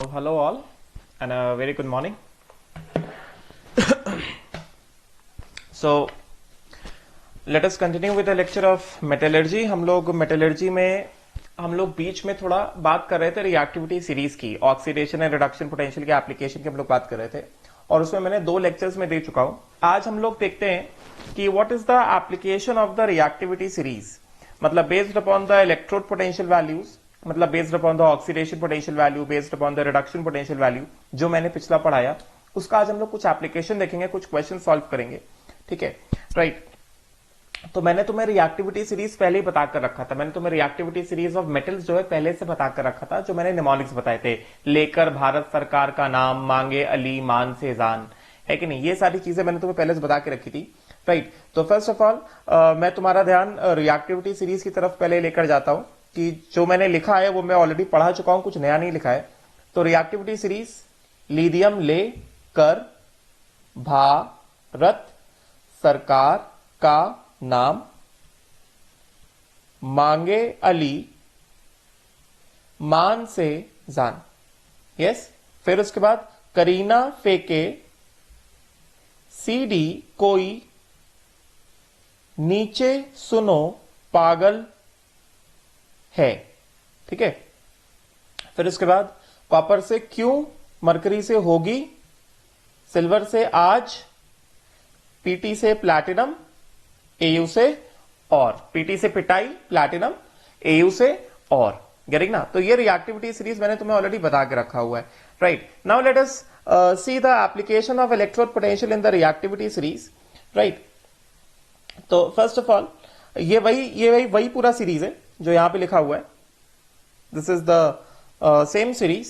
Hello all and a very good morning. So let us continue with the lecture of metallurgy. हम लोग metallurgy में बीच में थोड़ा बात कर रहे थे रिएक्टिविटी सीरीज की, ऑक्सीडेशन एंड रिडक्शन पोटेंशियल के एप्लीकेशन की हम लोग बात कर रहे थे और उसमें मैंने 2 लेक्चर्स में दे चुका हूं। आज हम लोग देखते हैं कि what is the application of the reactivity series, मतलब based upon the electrode potential values, मतलब based upon the oxidation potential value, based upon the reduction potential value जो मैंने पिछला पढ़ाया, उसका आज हम लोग कुछ एप्लीकेशन देखेंगे, कुछ क्वेश्चन सॉल्व करेंगे। ठीक है, राइट। तो मैंने तुम्हें रिएक्टिविटी सीरीज पहले ही बता कर रखा था, मैंने तुम्हें रिएक्टिविटी सीरीज ऑफ मेटल्स जो है पहले से बता कर रखा था, जो मैंने निमोनिक्स बताए थे, लेकर भारत सरकार का नाम, मांगे अली मान से जान, है कि नहीं, ये सारी चीजें मैंने तुम्हें पहले से बता के रखी थी, राइट। तो फर्स्ट ऑफ ऑल मैं तुम्हारा ध्यान रिएक्टिविटी सीरीज की तरफ पहले लेकर जाता हूं कि जो मैंने लिखा है वो मैं ऑलरेडी पढ़ा चुका हूं, कुछ नया नहीं लिखा है। तो रिएक्टिविटी सीरीज, लिथियम ले कर भारत सरकार का नाम, मांगे अली मान से जान, यस। फिर उसके बाद करीना फेंके सीडी कोई नीचे सुनो पागल है, ठीक है। फिर उसके बाद कॉपर से क्यों मरकरी से होगी, सिल्वर से आज, पीटी से प्लैटिनम, एयू से और, पीटी से पिटाई, प्लैटिनम, एयू से और, गेटिंग ना। तो ये रिएक्टिविटी सीरीज मैंने तुम्हें ऑलरेडी बता के रखा हुआ है, right. Now let us see the application of electrode potential in the reactivity series, right. तो फर्स्ट ऑफ ऑल ये वही पूरा सीरीज है जो यहां पे लिखा हुआ है, this is the same series.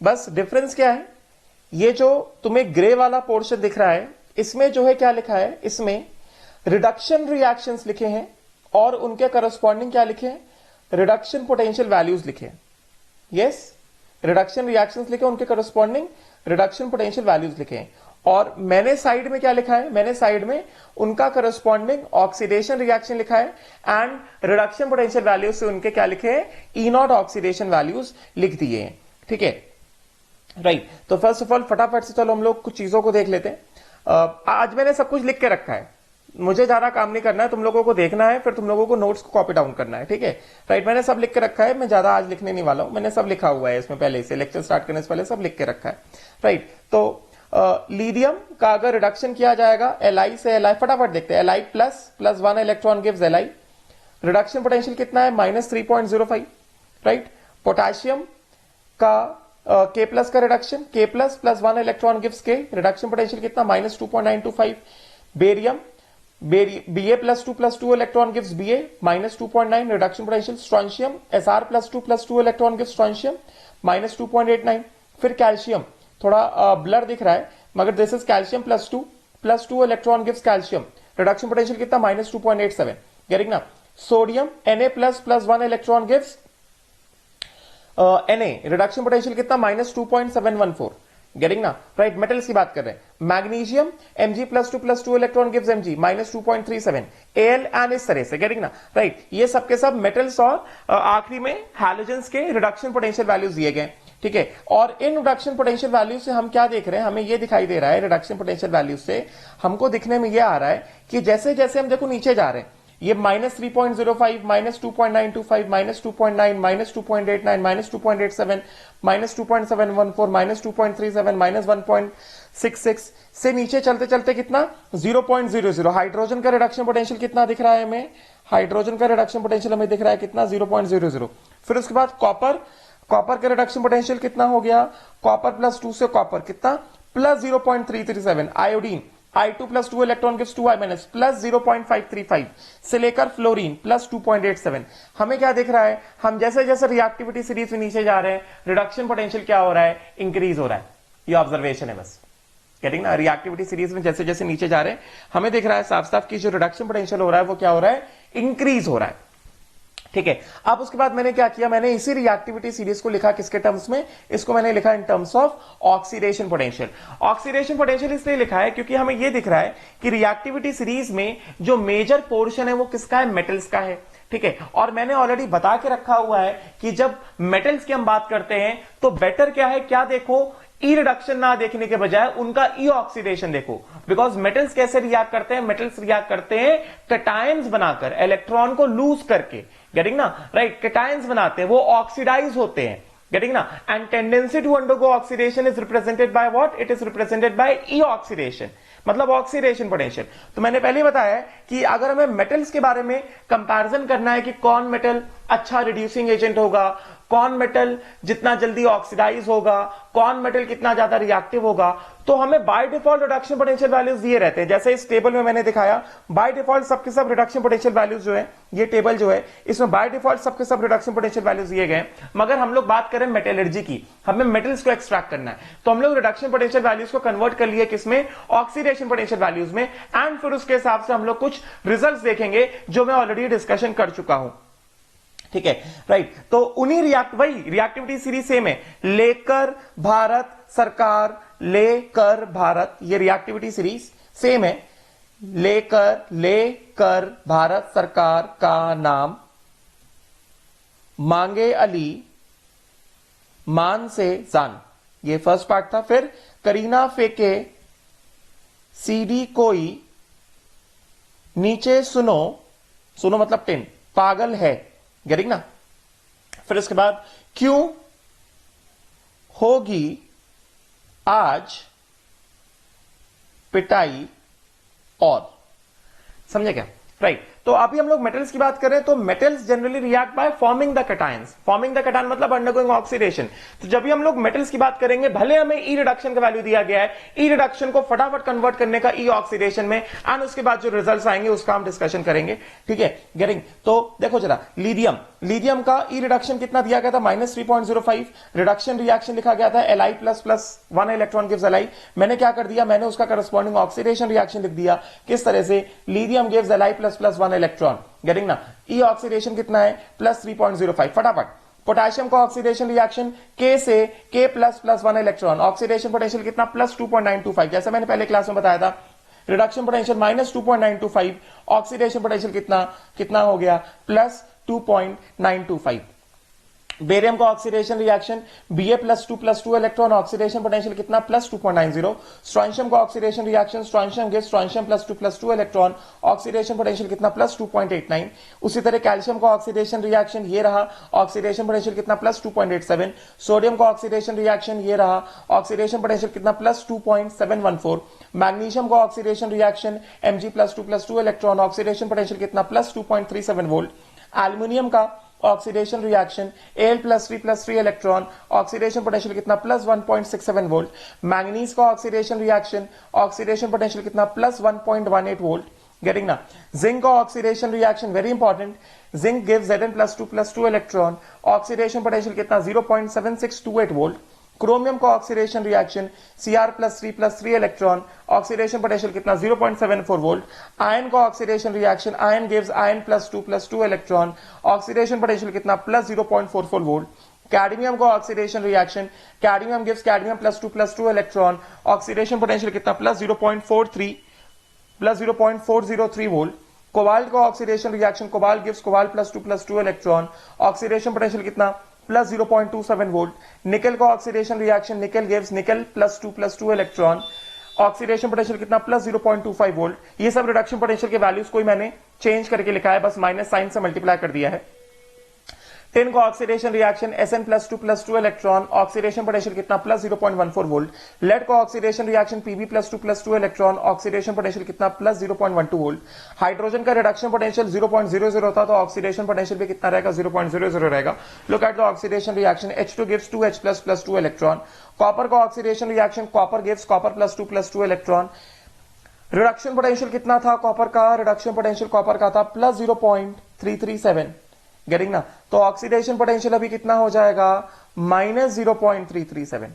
बस डिफरेंस क्या है, ये जो तुम्हें ग्रे वाला पोर्शन दिख रहा है, इसमें जो है क्या लिखा है, इसमें रिडक्शन रिएक्शंस लिखे हैं और उनके करस्पॉन्डिंग क्या लिखे हैं, रिडक्शन पोटेंशियल वैल्यूज लिखे हैं, यस। रिडक्शन रिएक्शंस लिखे, उनके करस्पॉन्डिंग रिडक्शन पोटेंशियल वैल्यूज लिखे हैं। और मैंने साइड में क्या लिखा है, मैंने साइड में उनका करस्पॉन्डिंग ऑक्सीडेशन रिएक्शन लिखा है एंड रिडक्शन पोटेंशियल वैल्यूज से उनके क्या लिखे हैं, ई नॉट ऑक्सीडेशन वैल्यूज लिख दिए हैं, ठीक है, राइट। तो फर्स्ट ऑफ ऑल फटाफट से चलो हम लोग कुछ चीजों को देख लेते हैं। आज मैंने सब कुछ लिख के रखा है, मुझे ज्यादा काम नहीं करना है, तुम लोगों को देखना है, फिर तुम लोगों को नोट्स को कॉपी डाउन करना है, ठीक है, राइट। मैंने सब लिख के रखा है, मैं ज्यादा आज लिखने नहीं वाला हूं, मैंने सब लिखा हुआ है इसमें पहले से, लेक्चर स्टार्ट करने से पहले सब लिख के रखा है, राइट। तो लिथियम का अगर रिडक्शन किया जाएगा Li से Li, फटाफट देखते हैं, Li plus 1 electron gives Li, reduction potential कितना है, -3.05, राइट। पोटेशियम का K प्लस का reduction, K plus 1 electron gives K, reduction potential कितना, -2.925। Barium Ba+2 electron gives Ba, -2.9 reduction potential. Strontium Sr+2 electron gives strontium, -2.89। फिर calcium, थोड़ा blur दिख रहा है मगर this is calcium +2 electron gives calcium, reduction potential कितना, -2.87, getting ना। Sodium Na++1 electron gives Na, reduction potential कितना, -2.714, गेटिंग ना, राइट। मेटल्स की बात कर रहे हैं, magnesium Mg+2 electron gives Mg, -2.37, Al and इस तरह से, गेटिंग ना, राइट। ये सब के सब मेटल्स और आखिरी में हैलोजेंस के रिडक्शन पोटेंशियल वैल्यूज दिए गए, ठीक है। और इन रिडक्शन पोटेंशियल वैल्यू से हम क्या देख रहे हैं, हमें ये दिखाई दे रहा है, रिडक्शन पोटेंशियल वैल्यू से हमको दिखने में ये आ रहा है कि जैसे जैसे हम देखो नीचे जा रहे हैं, ये -3.05, -2.925, -2.9, -2.89, -2.87, -2.714, -2.37, -1.66 से नीचे चलते चलते कितना, 0.00। हाइड्रोजन का रिडक्शन पोटेंशियल कितना दिख रहा है हमें, हाइड्रोजन का रिडक्शन पोटेंशियल हमें दिख रहा है कितना, 0.00। फिर उसके बाद कॉपर का रिडक्शन पोटेंशियल कितना हो गया, कॉपर +2 से कॉपर कितना, +0.337। Iodine I2+2 electron gives 2I- +0.535 से लेकर फ्लोरीन +2.87। हमें क्या दिख रहा है, हम जैसे जैसे रिएक्टिविटी सीरीज में नीचे जा रहे हैं, रिडक्शन पोटेंशियल क्या हो रहा है, इंक्रीज हो रहा है। ये ऑब्जर्वेशन है बस, गेटिंग ना। रिएक्टिविटी सीरीज में जैसे जैसे नीचे जा रहे हैं हमें दिख रहा है साफ साफ कि जो रिडक्शन पोटेंशियल हो रहा है वो क्या हो रहा है, इंक्रीज हो रहा है, ठीक है। अब उसके बाद मैंने क्या किया, मैंने इसी रिएक्टिविटी सीरीज को लिखा किसके टर्म्स में, इसको मैंने लिखा in terms of oxidation potential. Oxidation potential इसलिए लिखा है क्योंकि हमें यह दिख रहा है कि रिएक्टिविटी सीरीज में जो मेजर पोर्शन है वो किसका है, मेटल्स का है, ठीक है। और मैंने ऑलरेडी बता के रखा हुआ है कि जब मेटल्स की हम बात करते हैं तो बेटर क्या है, क्या देखो, ई रिडक्शन ना देखने के बजाय उनका ई ऑक्सीडेशन देखो। बिकॉज मेटल्स कैसे रिएक्ट करते हैं, मेटल्स रिएक्ट करते हैं कैटायंस बनाकर, इलेक्ट्रॉन को लूज करके, गेटिंग ना, राइट, कैटायंस बनाते हैं, वो ऑक्सीडाइज होते हैं, getting na, and tendency to undergo oxidation is represented by what? It is represented by E oxidation, मतलब ऑक्सीडेशन पोटेंशियल। तो मैंने पहले बताया कि अगर हमें मेटल्स के बारे में कंपैरिजन करना है कि कौन मेटल अच्छा रिड्यूसिंग एजेंट होगा, कौन मेटल जितना जल्दी ऑक्सीडाइज होगा, कौन मेटल कितना ज्यादा रिएक्टिव होगा, तो हमें by default reduction potential values दिए रहते हैं। जैसे इस टेबल में मैंने दिखाया, बाय डिफॉल्ट सबके सब रिडक्शन पोटेंशियल वैल्यूज जो है, ये टेबल जो है इसमें बाय डिफॉल्ट सबके सब रिडक्शन पोटेंशियल वैल्यूज दिए गए। मगर हम लोग बात करें मेटलर्जी की, हमें मेटल्स को एक्सट्रैक्ट करना है, तो हम लोग रिडक्शन पोटेंशियल वैल्यूज को कन्वर्ट कर लिए किसमें, ऑक्सीडेशन पोटेंशियल वैल्यूज में, एंड फिर उसके हिसाब से हम लोग कुछ रिजल्ट्स देखेंगे जो मैं ऑलरेडी डिस्कशन कर चुका हूं, ठीक है, राइट। तो उन्हीं वही रिएक्टिविटी सीरीज सेम है, लेकर भारत सरकार, लेकर भारत, ये रिएक्टिविटी सीरीज सेम है, लेकर भारत सरकार का नाम, मांगे अली मान से जान, ये फर्स्ट पार्ट था। फिर करीना फेंके सीडी कोई, नीचे सुनो, सुनो मतलब 10, पागल है, गेटिंग ना। फिर इसके बाद क्यों होगी आज पिटाई और, समझे क्या, राइट। तो अभी हम लोग मेटल्स की बात करें तो metals generally react by forming the cations, forming the cation मतलब अंडरगोइंग ऑक्सीडेशन। तो जब भी हम लोग मेटल्स की बात करेंगे, भले हमें ई रिडक्शन का वैल्यू दिया गया है, ई रिडक्शन को फटाफट कन्वर्ट करने का ई ऑक्सीडेशन में, एंड उसके बाद जो रिजल्ट्स आएंगे उसका हम डिस्कशन करेंगे, ठीक है, गेटिंग। तो देखो जरा, लिथियम, लिथियम का ई रिडक्शन कितना दिया गया था, -3.05, रिडक्शन रिएक्शन लिखा गया था Li++1 इलेक्ट्रॉन गिव्स Li। मैंने क्या कर दिया, मैंने उसका करस्पॉन्डिंग ऑक्सीडेशन रिएक्शन लिख दिया, किस तरह से, lithium gives Li++1 electron, getting ना। ई ऑक्सीडेशन कितना है, +3.05, फटाफट। पोटेशियम का ऑक्सीडेशन रिएक्शन K से K++1 इलेक्ट्रॉन, ऑक्सीडेशन पोटेंशियल कितना, +2.925, जैसे मैंने पहले क्लास में बताया था, रिडक्शन पोटेंशियल -2.925, ऑक्सीडेशन पोटेंशियल कितना हो गया, +2.925। बेरियम का oxidation reaction Ba+2+2 electron, oxidation potential कितना, +2.90। स्ट्रोंशियम का oxidation reaction, strontium gives strontium +2+2 electron, oxidation potential कितना, +2.89। उसी तरह कैल्शियम का ऑक्सीडेशन रिएक्शन ये रहा, ऑक्सीडेशन पोटेंशियल कितना, +2.87। सोडियम का ऑक्सीडेशन रिएक्शन ये रहा, ऑक्सीडेशन पोटेंशियल कितना, +2.714। मैग्नीशियम का oxidation reaction Mg+2+2 electron, oxidation potential कितना, +2.37 वोल्ट। एल्यूमिनियम का oxidation reaction Al+3+3 electron, oxidation potential कितना, +1.67 वोल्ट। मैंगनीज का ऑक्सीडेशन रिएक्शन, ऑक्सीडेशन पोटेंशियल कितना, +1.18 वोल्ट, गेटिंग ना। जिंक का oxidation reaction, very important, zinc gives Zn+2+2 electron, oxidation potential कितना, 0.7628 volt. Chromium का oxidation reaction Cr+3+3 electron, oxidation potential कितना, 0.74 volt. Ion का oxidation reaction, ion gives An+2+2 electron, oxidation potential कितना, +0.44 volt. Cadmium का oxidation reaction, cadmium gives कैडमियम+2+2 electron, oxidation potential कितना, +0.403 volt. Cobalt का oxidation reaction, cobalt gives कोबाल्ट+2+2 electron, oxidation potential कितना, +0.27 volt. Nickel का ऑक्सीडेशन रिएक्शन, निकल गिव्स निकल+2+2 electron, oxidation potential कितना, +0.25 वोल्ट। ये सब रिडक्शन पोटेंशियल के वैल्यूज कोई मैंने चेंज करके लिखा है, बस माइनस साइन से मल्टीप्लाई कर दिया है। टिन का oxidation reaction Sn+2+2 electron, oxidation potential कितना, +0.14 वोल्ट। लेड का oxidation reaction Pb+2+2 electron, oxidation potential कितना, +0.12 वोल्ट। हाइड्रोजन का रिडक्शन पोटेंशियल 0.00 होता तो ऑक्सीडेशन पोटेंशियल भी कितना रहेगा, 0.00 रहेगा। Look at the oxidation reaction, H2 gives 2H++2 electron. Copper का ऑक्सीडेशन रिएक्शन, कॉपर गिव्स कॉपर+2+2 इलेक्ट्रॉन, रिडक्शन पोटेंशियल कितना था कॉपर का, रिडक्शन पोटेंशियल कॉपर का था +0.337, गेटिंग ना। तो ऑक्सीडेशन पोटेंशियल अभी कितना हो जाएगा, -0.337,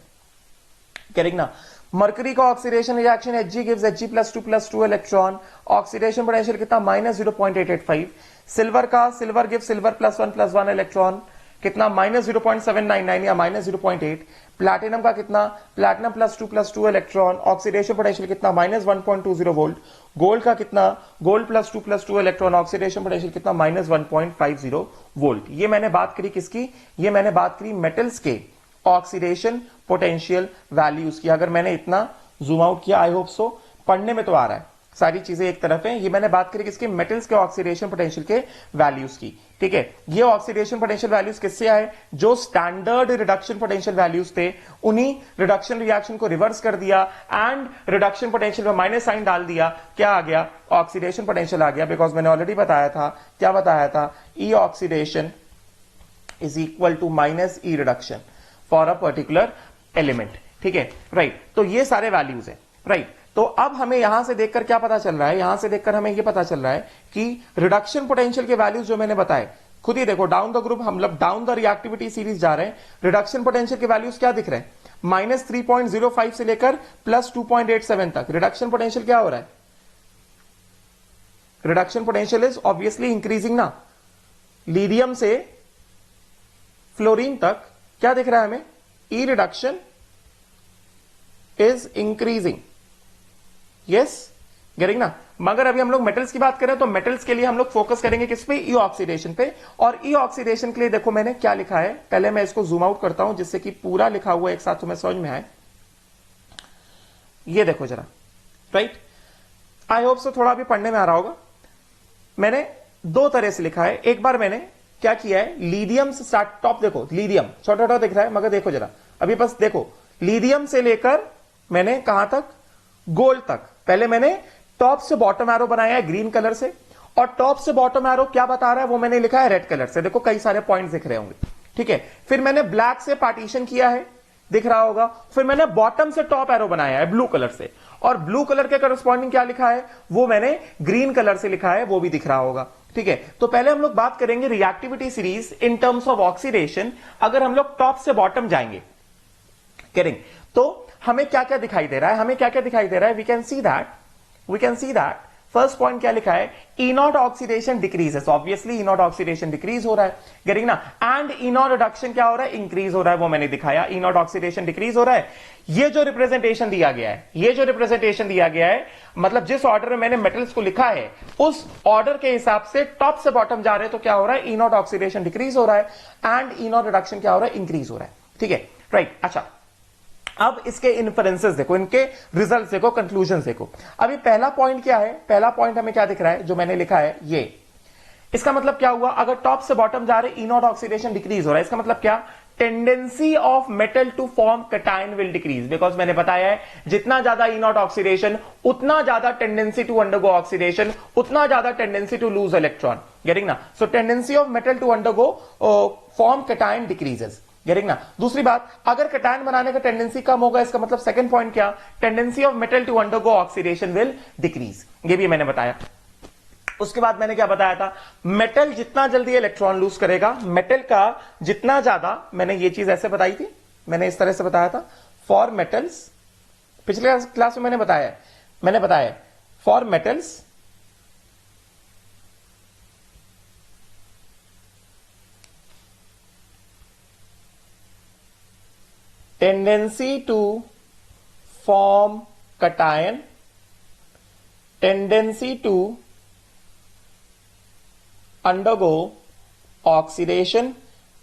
गेटिंग ना। मरकरी का oxidation reaction Hg gives Hg+2+2 electron, oxidation potential कितना, -0.885। सिल्वर का, सिल्वर गिव्स सिल्वर+1+1 इलेक्ट्रॉन, कितना -0.799 या -0.8। प्लैटिनम का कितना, प्लैटिनम +2 इलेक्ट्रॉन, ऑक्सीडेशन पोटेंशियल कितना -1.20 वोल्ट। गोल्ड का कितना, गोल्ड +2 इलेक्ट्रॉन, ऑक्सीडेशन पोटेंशियल कितना -1.50 वोल्ट। ये मैंने बात करी किसकी, ये मैंने बात करी मेटल्स के ऑक्सीडेशन पोटेंशियल वैल्यूज की। अगर मैंने इतना जूम आउट किया, आई होप सो पढ़ने में तो आ रहा है, सारी चीजें एक तरफ है। ये मैंने बात करी किसकी, मेटल्स के ऑक्सीडेशन पोटेंशियल के वैल्यूज की, ठीक है। ये ऑक्सीडेशन पोटेंशियल वैल्यूज किससे आए, जो स्टैंडर्ड रिडक्शन पोटेंशियल वैल्यूज थे, उन्हीं रिडक्शन रिएक्शन को रिवर्स कर दिया एंड रिडक्शन पोटेंशियल में माइनस साइन डाल दिया, क्या आ गया, ऑक्सीडेशन पोटेंशियल आ गया। बिकॉज मैंने ऑलरेडी बताया था, क्या बताया था, E oxidation is equal to -E reduction for a particular element, ठीक है, राइट। तो ये सारे वैल्यूज है, राइट। तो अब हमें यहां से देखकर क्या पता चल रहा है, यहां से देखकर हमें यह पता चल रहा है कि रिडक्शन पोटेंशियल के वैल्यूज जो मैंने बताए, खुद ही देखो डाउन द ग्रुप, हम लोग डाउन द रिएक्टिविटी सीरीज जा रहे हैं, रिडक्शन पोटेंशियल के वैल्यूज क्या दिख रहे हैं, -3.05 से लेकर +2.87 तक रिडक्शन पोटेंशियल क्या हो रहा है, reduction potential is obviously increasing ना। लीडियम से फ्लोरीन तक क्या दिख रहा है हमें, E reduction is increasing, yes, getting ना। मगर अभी हम लोग मेटल्स की बात करें तो मेटल्स के लिए हम लोग फोकस करेंगे किस पे, ई ऑक्सीडेशन पे। और ई ऑक्सीडेशन के लिए देखो मैंने क्या लिखा है, पहले मैं इसको जूम आउट करता हूं जिससे कि पूरा लिखा हुआ एक साथ तुम्हें समझ में आए। ये देखो जरा, राइट, आई होप सो थोड़ा अभी पढ़ने में आ रहा होगा। मैंने दो तरह से लिखा है, एक बार मैंने क्या किया है, लीडियम से स्टार्ट, टॉप देखो लीडियम छोटा छोटा दिख रहा है, मगर देखो जरा अभी बस देखो, लीडियम से लेकर मैंने कहां तक, गोल्ड तक। पहले मैंने टॉप से बॉटम एरो बनाया है ग्रीन कलर से, और टॉप से बॉटम एरो क्या बता रहा है वो मैंने लिखा है रेड कलर से। देखो कई सारे पॉइंट्स दिख रहे होंगे, ठीक है। फिर मैंने ब्लैक से पार्टीशन किया है, दिख रहा होगा। फिर मैंने बॉटम से टॉप एरो बनाया है ब्लू कलर से, और ब्लू कलर के करस्पॉन्डिंग क्या लिखा है वो मैंने ग्रीन कलर से लिखा है, वो भी दिख रहा होगा, ठीक है। तो पहले हम लोग बात करेंगे reactivity series in terms of oxidation. अगर हम लोग टॉप से बॉटम जाएंगे करेंगे तो हमें क्या क्या दिखाई दे रहा है, हमें क्या क्या दिखाई दे रहा है, we can see that first point क्या लिखा है, E naught oxidation decreases, obviously E naught oxidation decrease हो रहा है, गेटिंग ना। एंड ई नॉट रिडक्शन क्या हो रहा है, इंक्रीज हो रहा है, वो मैंने दिखाया, ई नॉट ऑक्सीडेशन डिक्रीज हो रहा है। ये जो रिप्रेजेंटेशन दिया गया है, ये जो रिप्रेजेंटेशन दिया गया है, मतलब जिस ऑर्डर में मैंने मेटल्स को लिखा है उस ऑर्डर के हिसाब से टॉप से बॉटम जा रहे हैं, तो क्या हो रहा है, ई नॉट ऑक्सीडेशन डिक्रीज हो रहा है एंड ई नॉट रिडक्शन क्या हो रहा है, इंक्रीज हो रहा है, ठीक है, राइट। अच्छा, अब इसके इन्फरेंसेस देखो, इनके रिजल्ट्स देखो, कंक्लूजन देखो। अभी पहला पॉइंट क्या है, पहला पॉइंट हमें क्या दिख रहा है, जो मैंने लिखा है ये, इसका मतलब क्या हुआ, अगर टॉप से बॉटम जा रहे ई नॉट ऑक्सीडेशन डिक्रीज हो रहा है, इसका मतलब क्या, tendency of metal to form cation will decrease. Because मैंने बताया है जितना ज्यादा ई नॉट ऑक्सीडेशन उतना ज्यादा टेंडेंसी टू अंडरगो ऑक्सीडेशन, उतना ज्यादा tendency to lose electron, getting ना। So tendency of metal to undergo form cation decreases, getting ना। दूसरी बात, अगर कैटायन बनाने का टेंडेंसी कम होगा, इसका मतलब सेकंड पॉइंट क्या, tendency of metal to undergo oxidation will decrease, ये भी मैंने बताया। उसके बाद मैंने क्या बताया था, मेटल जितना जल्दी इलेक्ट्रॉन लूज करेगा, मेटल का जितना ज्यादा, मैंने ये चीज ऐसे बताई थी, मैंने इस तरह से बताया था, फॉर मेटल्स, पिछले क्लास में मैंने बताया for metals tendency to form cation, tendency to undergo oxidation,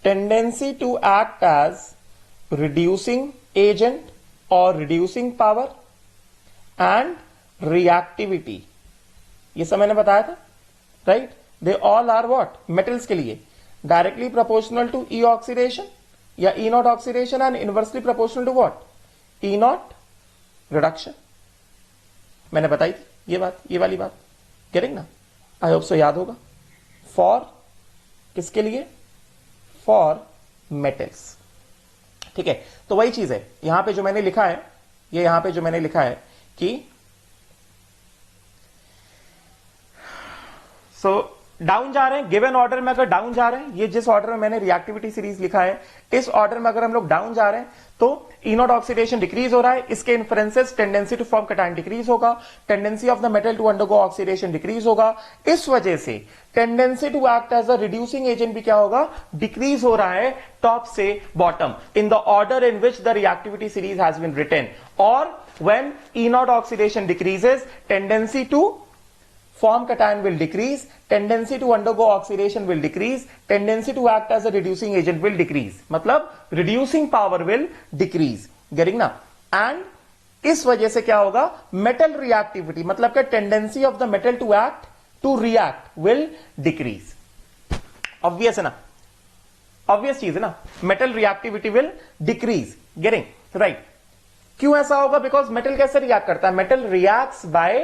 tendency to act as reducing agent or reducing power and reactivity, ये सब मैंने बताया था, right. They all are what, metals के लिए directly proportional to E oxidation या E naught oxidation and inversely proportional to what, E naught reduction, मैंने बताई थी ये बात, ये वाली बात, गेटिंग ना। आई होप सो याद होगा। फॉर किसके लिए, फॉर मेटल्स, ठीक है। तो वही चीज है यहां पे जो मैंने लिखा है, ये यहां पे जो मैंने लिखा है कि सो डाउन जा रहे हैं, गिवन ऑर्डर में अगर डाउन जा रहे हैं, ये जिस ऑर्डर में मैंने रिएक्टिविटी सीरीज लिखा है, इस ऑर्डर में अगर हम लोग डाउन जा रहे हैं तो ई नॉट ऑक्सीडेशन डिक्रीज हो रहा है, इसके inferences tendency to form cation decrease होगा, tendency of the metal to undergo oxidation decrease होगा, इस वजह से tendency to act as a reducing agent भी क्या होगा, डिक्रीज हो रहा है टॉप से bottom in the order in which the reactivity series has been written. और when E naught oxidation decreases, tendency to form cation will decrease, tendency to undergo oxidation will decrease, tendency to act as a reducing agent will decrease, मतलब reducing power will decrease, getting ना? and इस वजह से क्या होगा, metal reactivity मतलब क्या, tendency of the metal to act to react will decrease। obvious है ना, obvious चीज है ना, metal reactivity will decrease, getting right। क्यों ऐसा होगा, बिकॉज मेटल कैसे रिएक्ट करता है, metal reacts by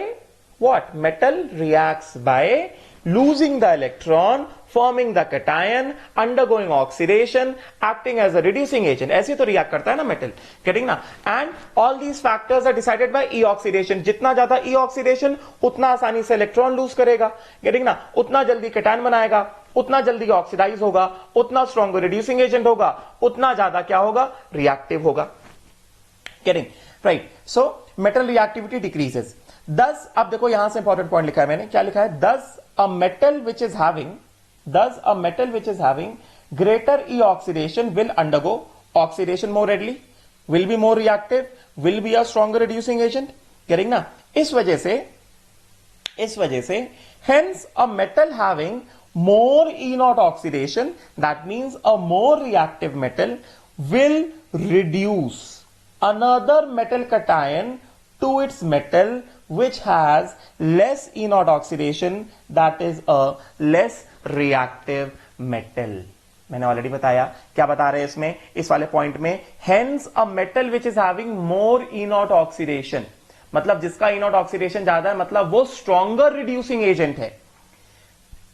what, metal reacts by losing the electron, forming the cation, undergoing oxidation, acting as a reducing agent, ऐसे तो रिएक्ट करता है ना मेटल, गेटिंग ना? And all these factors are decided by E oxidation, जितना ज्यादा ई oxidation उतना आसानी से इलेक्ट्रॉन लूज करेगा, गेटिंग ना? उतना जल्दी कैटायन बनाएगा, उतना जल्दी ऑक्सीडाइज होगा, उतना स्ट्रॉन्ग रिड्यूसिंग एजेंट होगा, उतना ज्यादा क्या होगा, रिएक्टिव होगा, getting right। so metal reactivity decreases, thus अब देखो यहां से इंपॉर्टेंट पॉइंट लिखा है मैंने, क्या लिखा है, thus a metal which is having greater E oxidation will undergo oxidation more readily, will be more reactive, will be a stronger reducing agent, getting ना? इस वजह से hence a metal having more E naught oxidation, that means a more reactive metal will reduce another metal cation to its metal which has less E naught oxidation, that is a less reactive metal। मैंने already बताया, क्या बता रहे हैं इसमें, इस वाले point में, hence a metal which is having more E naught oxidation, मतलब जिसका E naught oxidation ज्यादा है, मतलब वो stronger reducing agent है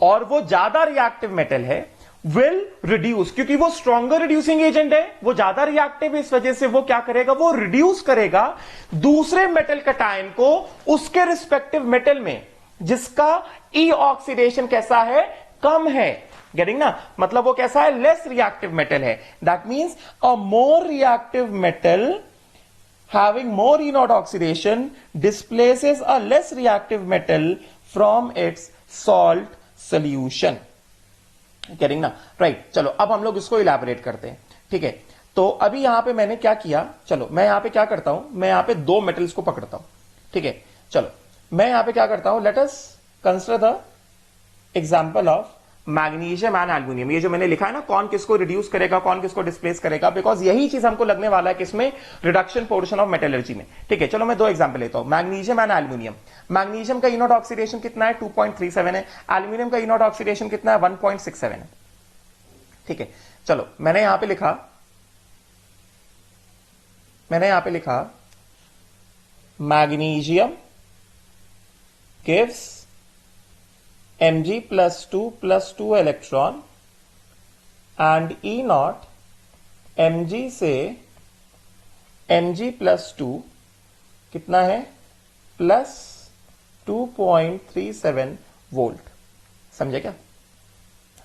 और वो ज्यादा रिएक्टिव मेटल है, विल रिड्यूस, क्योंकि वो स्ट्रॉन्गर रिड्यूसिंग एजेंट है, वो ज्यादा रिएक्टिव है, इस वजह से वो क्या करेगा, वो रिड्यूस करेगा दूसरे मेटल कैटायन को उसके रिस्पेक्टिव मेटल में जिसका ई ऑक्सीडेशन कैसा है, कम है, गेटिंग ना? मतलब वो कैसा है, लेस रिएक्टिव मेटल है। That means a more reactive metal having more E naught oxidation displaces a less reactive metal from its salt solution, getting ना? राइट, चलो अब हम लोग इसको इलैबोरेट करते हैं, ठीक है? तो अभी यहां पे मैंने क्या किया, चलो मैं यहां पे क्या करता हूं, मैं यहां पे दो मेटल्स को पकड़ता हूं, ठीक है? चलो मैं यहां पे क्या करता हूं, let us consider the example of magnesium and aluminium. ये जो मैंने लिखा है ना, कौन किसको रिड्यूस करेगा, कौन किसको डिस्प्लेस करेगा, बिकॉज यही चीज हमको लगने वाला है किसमें, रिडक्शन पोर्शन ऑफ मेटलर्जी में, ठीक है? चलो मैं दो एग्जांपल लेता हूं, मैग्नीशियम एंड एल्यूमिनियम। मैग्नीशियम का ई नॉट ऑक्सीडेशन कितना है, 2.37 है, एल्यूमिनियम का ई नॉट ऑक्सीडेशन कितना है, 1.67 है, ठीक है? चलो मैंने यहां पे लिखा magnesium gives Mg + 2 electron and E not Mg से Mg + 2 कितना है, प्लस 2.37 वोल्ट, समझे क्या?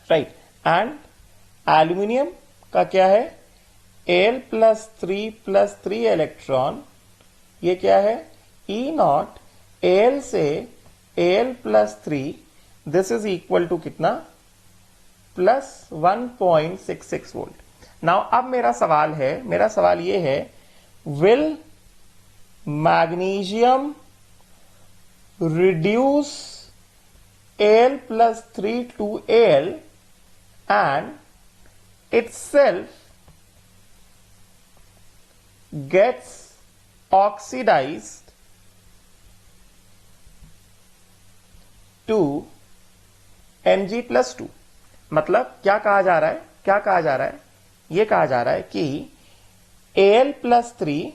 राइट। एंड एल्यूमिनियम का क्या है, Al + 3 इलेक्ट्रॉन, ये क्या है, E नॉट Al से Al + 3, this is equal to कितना, प्लस 1.66 वोल्ट। नाउ अब मेरा सवाल ये है, will magnesium reduce Al + 3 to Al and itself gets oxidized to Mg + 2। मतलब क्या कहा जा रहा है, यह कहा जा रहा है कि Al + 3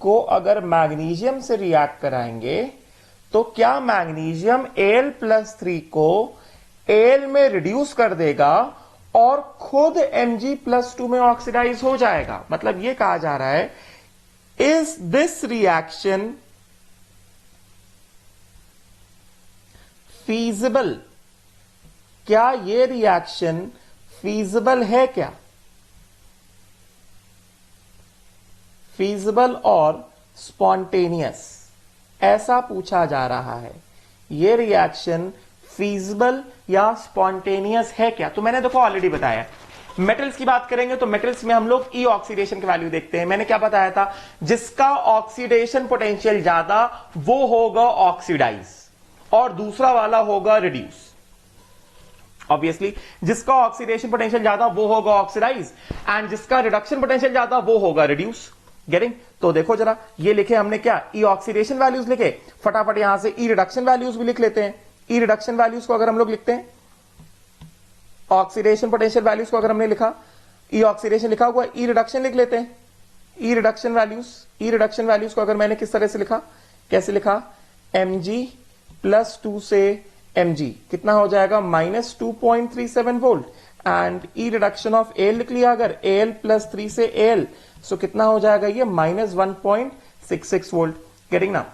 को अगर मैग्नीशियम से रिएक्ट कराएंगे तो क्या मैग्नीशियम Al + 3 को Al में रिड्यूस कर देगा और खुद Mg + 2 में ऑक्सीडाइज हो जाएगा। मतलब यह कहा जा रहा है, इज दिस रिएक्शन feasible क्या ये रिएक्शन फीजिबल है क्या, फीजिबल और स्पॉन्टेनियस, ऐसा पूछा जा रहा है। ये रिएक्शन फीजिबल या स्पॉन्टेनियस है क्या? तो मैंने देखो ऑलरेडी बताया, मेटल्स की बात करेंगे तो मेटल्स में हम लोग ई ऑक्सीडेशन की वैल्यू देखते हैं। मैंने क्या बताया था, जिसका ऑक्सीडेशन पोटेंशियल ज्यादा वो होगा ऑक्सीडाइज और दूसरा वाला होगा रिड्यूस। ऑब्वियसली जिसका ऑक्सीडेशन पोटेंशियल ज्यादा वो होगा ऑक्सीडाइज एंड जिसका रिडक्शन पोटेंशियल ज्यादा वो होगा रिड्यूस। गेटिंग? तो देखो जरा, ये लिखे हमने क्या, ई ऑक्सीडेशन वैल्यूज लिखे, फटाफट यहां से ई रिडक्शन वैल्यूज भी लिख लेते हैं। ई रिडक्शन वैल्यूज को अगर हम लोग लिखते हैं, ऑक्सीडेशन पोटेंशियल वैल्यूज को अगर हमने लिखा, ई ऑक्सीडेशन लिखा हुआ, ई रिडक्शन लिख लेते हैं। ई रिडक्शन वैल्यूज, ई रिडक्शन वैल्यूज को अगर मैंने किस तरह से लिखा, कैसे लिखा, mg प्लस 2 से mg कितना हो जाएगा, -2.37 volt and E reduction of Al लिख लिया अगर, Al प्लस 3 से Al, सो कितना हो जाएगा ये, -1.66 वोल्ट। गेटिंग ना?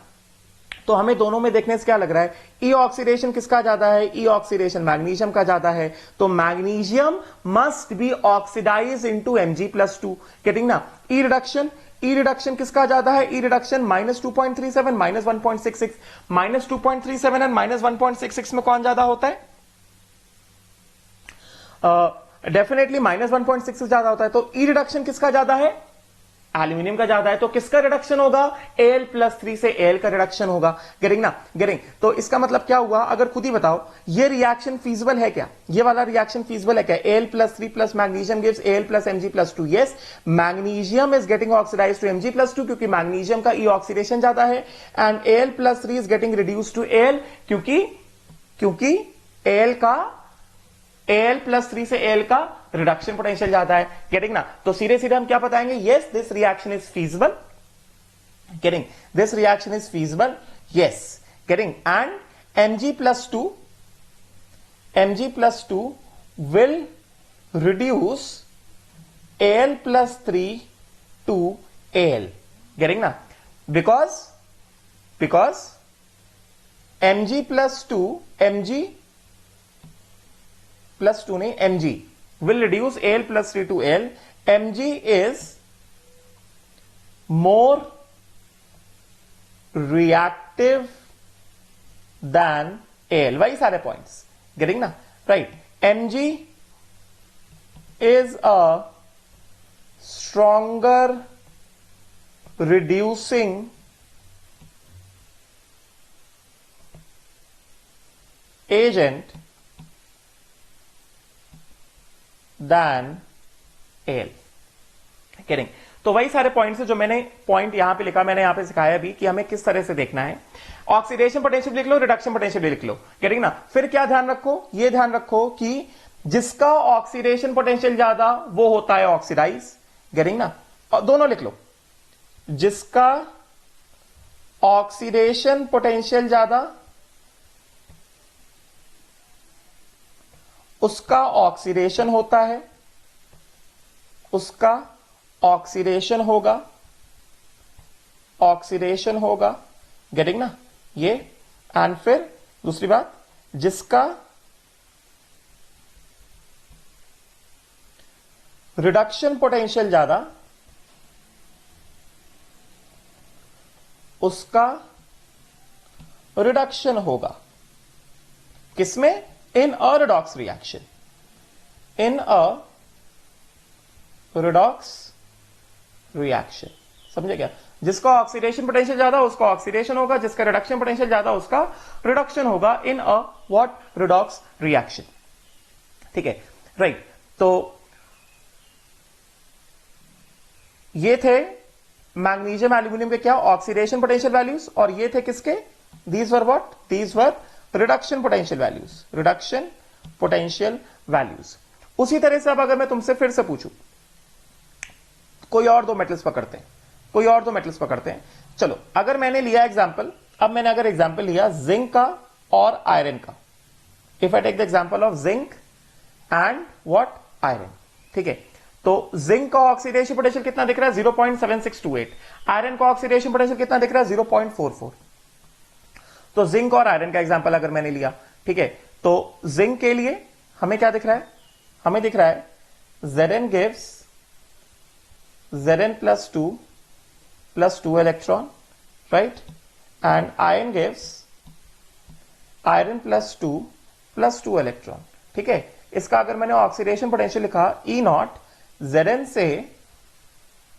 तो हमें दोनों में देखने से क्या लग रहा है, ई ऑक्सीडेशन किसका ज्यादा है, ई ऑक्सीडेशन मैग्नीशियम का ज्यादा है, तो magnesium must be oxidise into Mg plus 2। Getting ना? ई रिडक्शन, ई रिडक्शन किसका ज्यादा है, ई रिडक्शन -2.37 -1.66, -2.37 एंड -1.66 में कौन ज्यादा होता है, डेफिनेटली -1.66 ज्यादा होता है। तो ई रिडक्शन किसका ज्यादा है, एल्यूमिनियम का ज्यादा है, तो किसका रिडक्शन होगा, Al प्लस 3 से Al का रिडक्शन होगा। गेटिंग ना? गेटिंग? तो इसका मतलब क्या हुआ, अगर खुद ही बताओ ये रिएक्शन फीजिबल है क्या, ये वाला रिएक्शन फीजिबल है क्या, Al plus 3 plus magnesium gives Al plus Mg plus 2। Yes, magnesium is getting oxidise to Mg plus 2 क्योंकि मैग्नीशियम का ई ऑक्सीडेशन ज्यादा है, and Al plus 3 is getting reduce to Al क्योंकि Al प्लस 3 से Al का reduction potential ज्यादा है। Getting ना? तो सीधे सीधे हम क्या बताएंगे, yes this reaction is feasible. Getting? This reaction is feasible, yes. Getting? And Mg plus 2 will reduce Al plus 3 to Al. Getting na? Because Mg plus 2 नहीं, Mg will reduce Al plus 3 to Al. Mg is more reactive than Al. वही सारे points. Getting ना? Right. Mg is a stronger reducing agent than Al. Getting? तो वही सारे points है जो मैंने पॉइंट यहां पे लिखा, मैंने यहां पे सिखाया भी कि हमें किस तरह से देखना है। ऑक्सीडेशन पोटेंशियल लिख लो, रिडक्शन पोटेंशियल लिख लो। गेटिंग ना? फिर क्या ध्यान रखो, ये ध्यान रखो कि जिसका ऑक्सीडेशन पोटेंशियल ज्यादा वो होता है ऑक्सीडाइज। गेटिंग ना? और दोनों लिख लो, जिसका ऑक्सीडेशन पोटेंशियल ज्यादा उसका ऑक्सीडेशन होता है, उसका ऑक्सीडेशन होगा। गेटिंग ना? ये एंड फिर दूसरी बात, जिसका रिडक्शन पोटेंशियल ज्यादा उसका रिडक्शन होगा। किसमें? In a redox reaction, in a redox reaction. समझे क्या? जिसका ऑक्सीडेशन पोटेंशियल ज्यादा उसका ऑक्सीडेशन होगा, जिसका रिडक्शन पोटेंशियल ज्यादा उसका रिडक्शन होगा इन अ व्हाट, रिडॉक्स रिएक्शन। ठीक है, राइट। तो ये थे मैग्नीशियम एल्यूमिनियम के क्या, ऑक्सीडेशन पोटेंशियल वैल्यूज, और ये थे किसके, these were what, these were reduction potential values, reduction potential values. उसी तरह से अब अगर मैं तुमसे फिर से पूछूं, कोई और दो मेटल्स पकड़ते हैं, चलो अगर मैंने लिया एग्जांपल, अब मैंने अगर एग्जांपल लिया जिंक का और आयरन का, if I take the example of zinc and what, iron. ठीक है, तो जिंक का ऑक्सीडेशन पोटेंशियल कितना दिख रहा है, 0.7628। आयरन का ऑक्सीडेशन पोटेंशियल कितना दिख रहा है, 0.44। तो जिंक और आयरन का एग्जांपल अगर मैंने लिया, ठीक है, तो जिंक के लिए हमें क्या दिख रहा है, हमें दिख रहा है Zn gives Zn plus 2 electron, right? And iron gives iron plus 2 electron. ठीक है, इसका अगर मैंने ऑक्सीडेशन पोटेंशियल लिखा E नॉट Zn से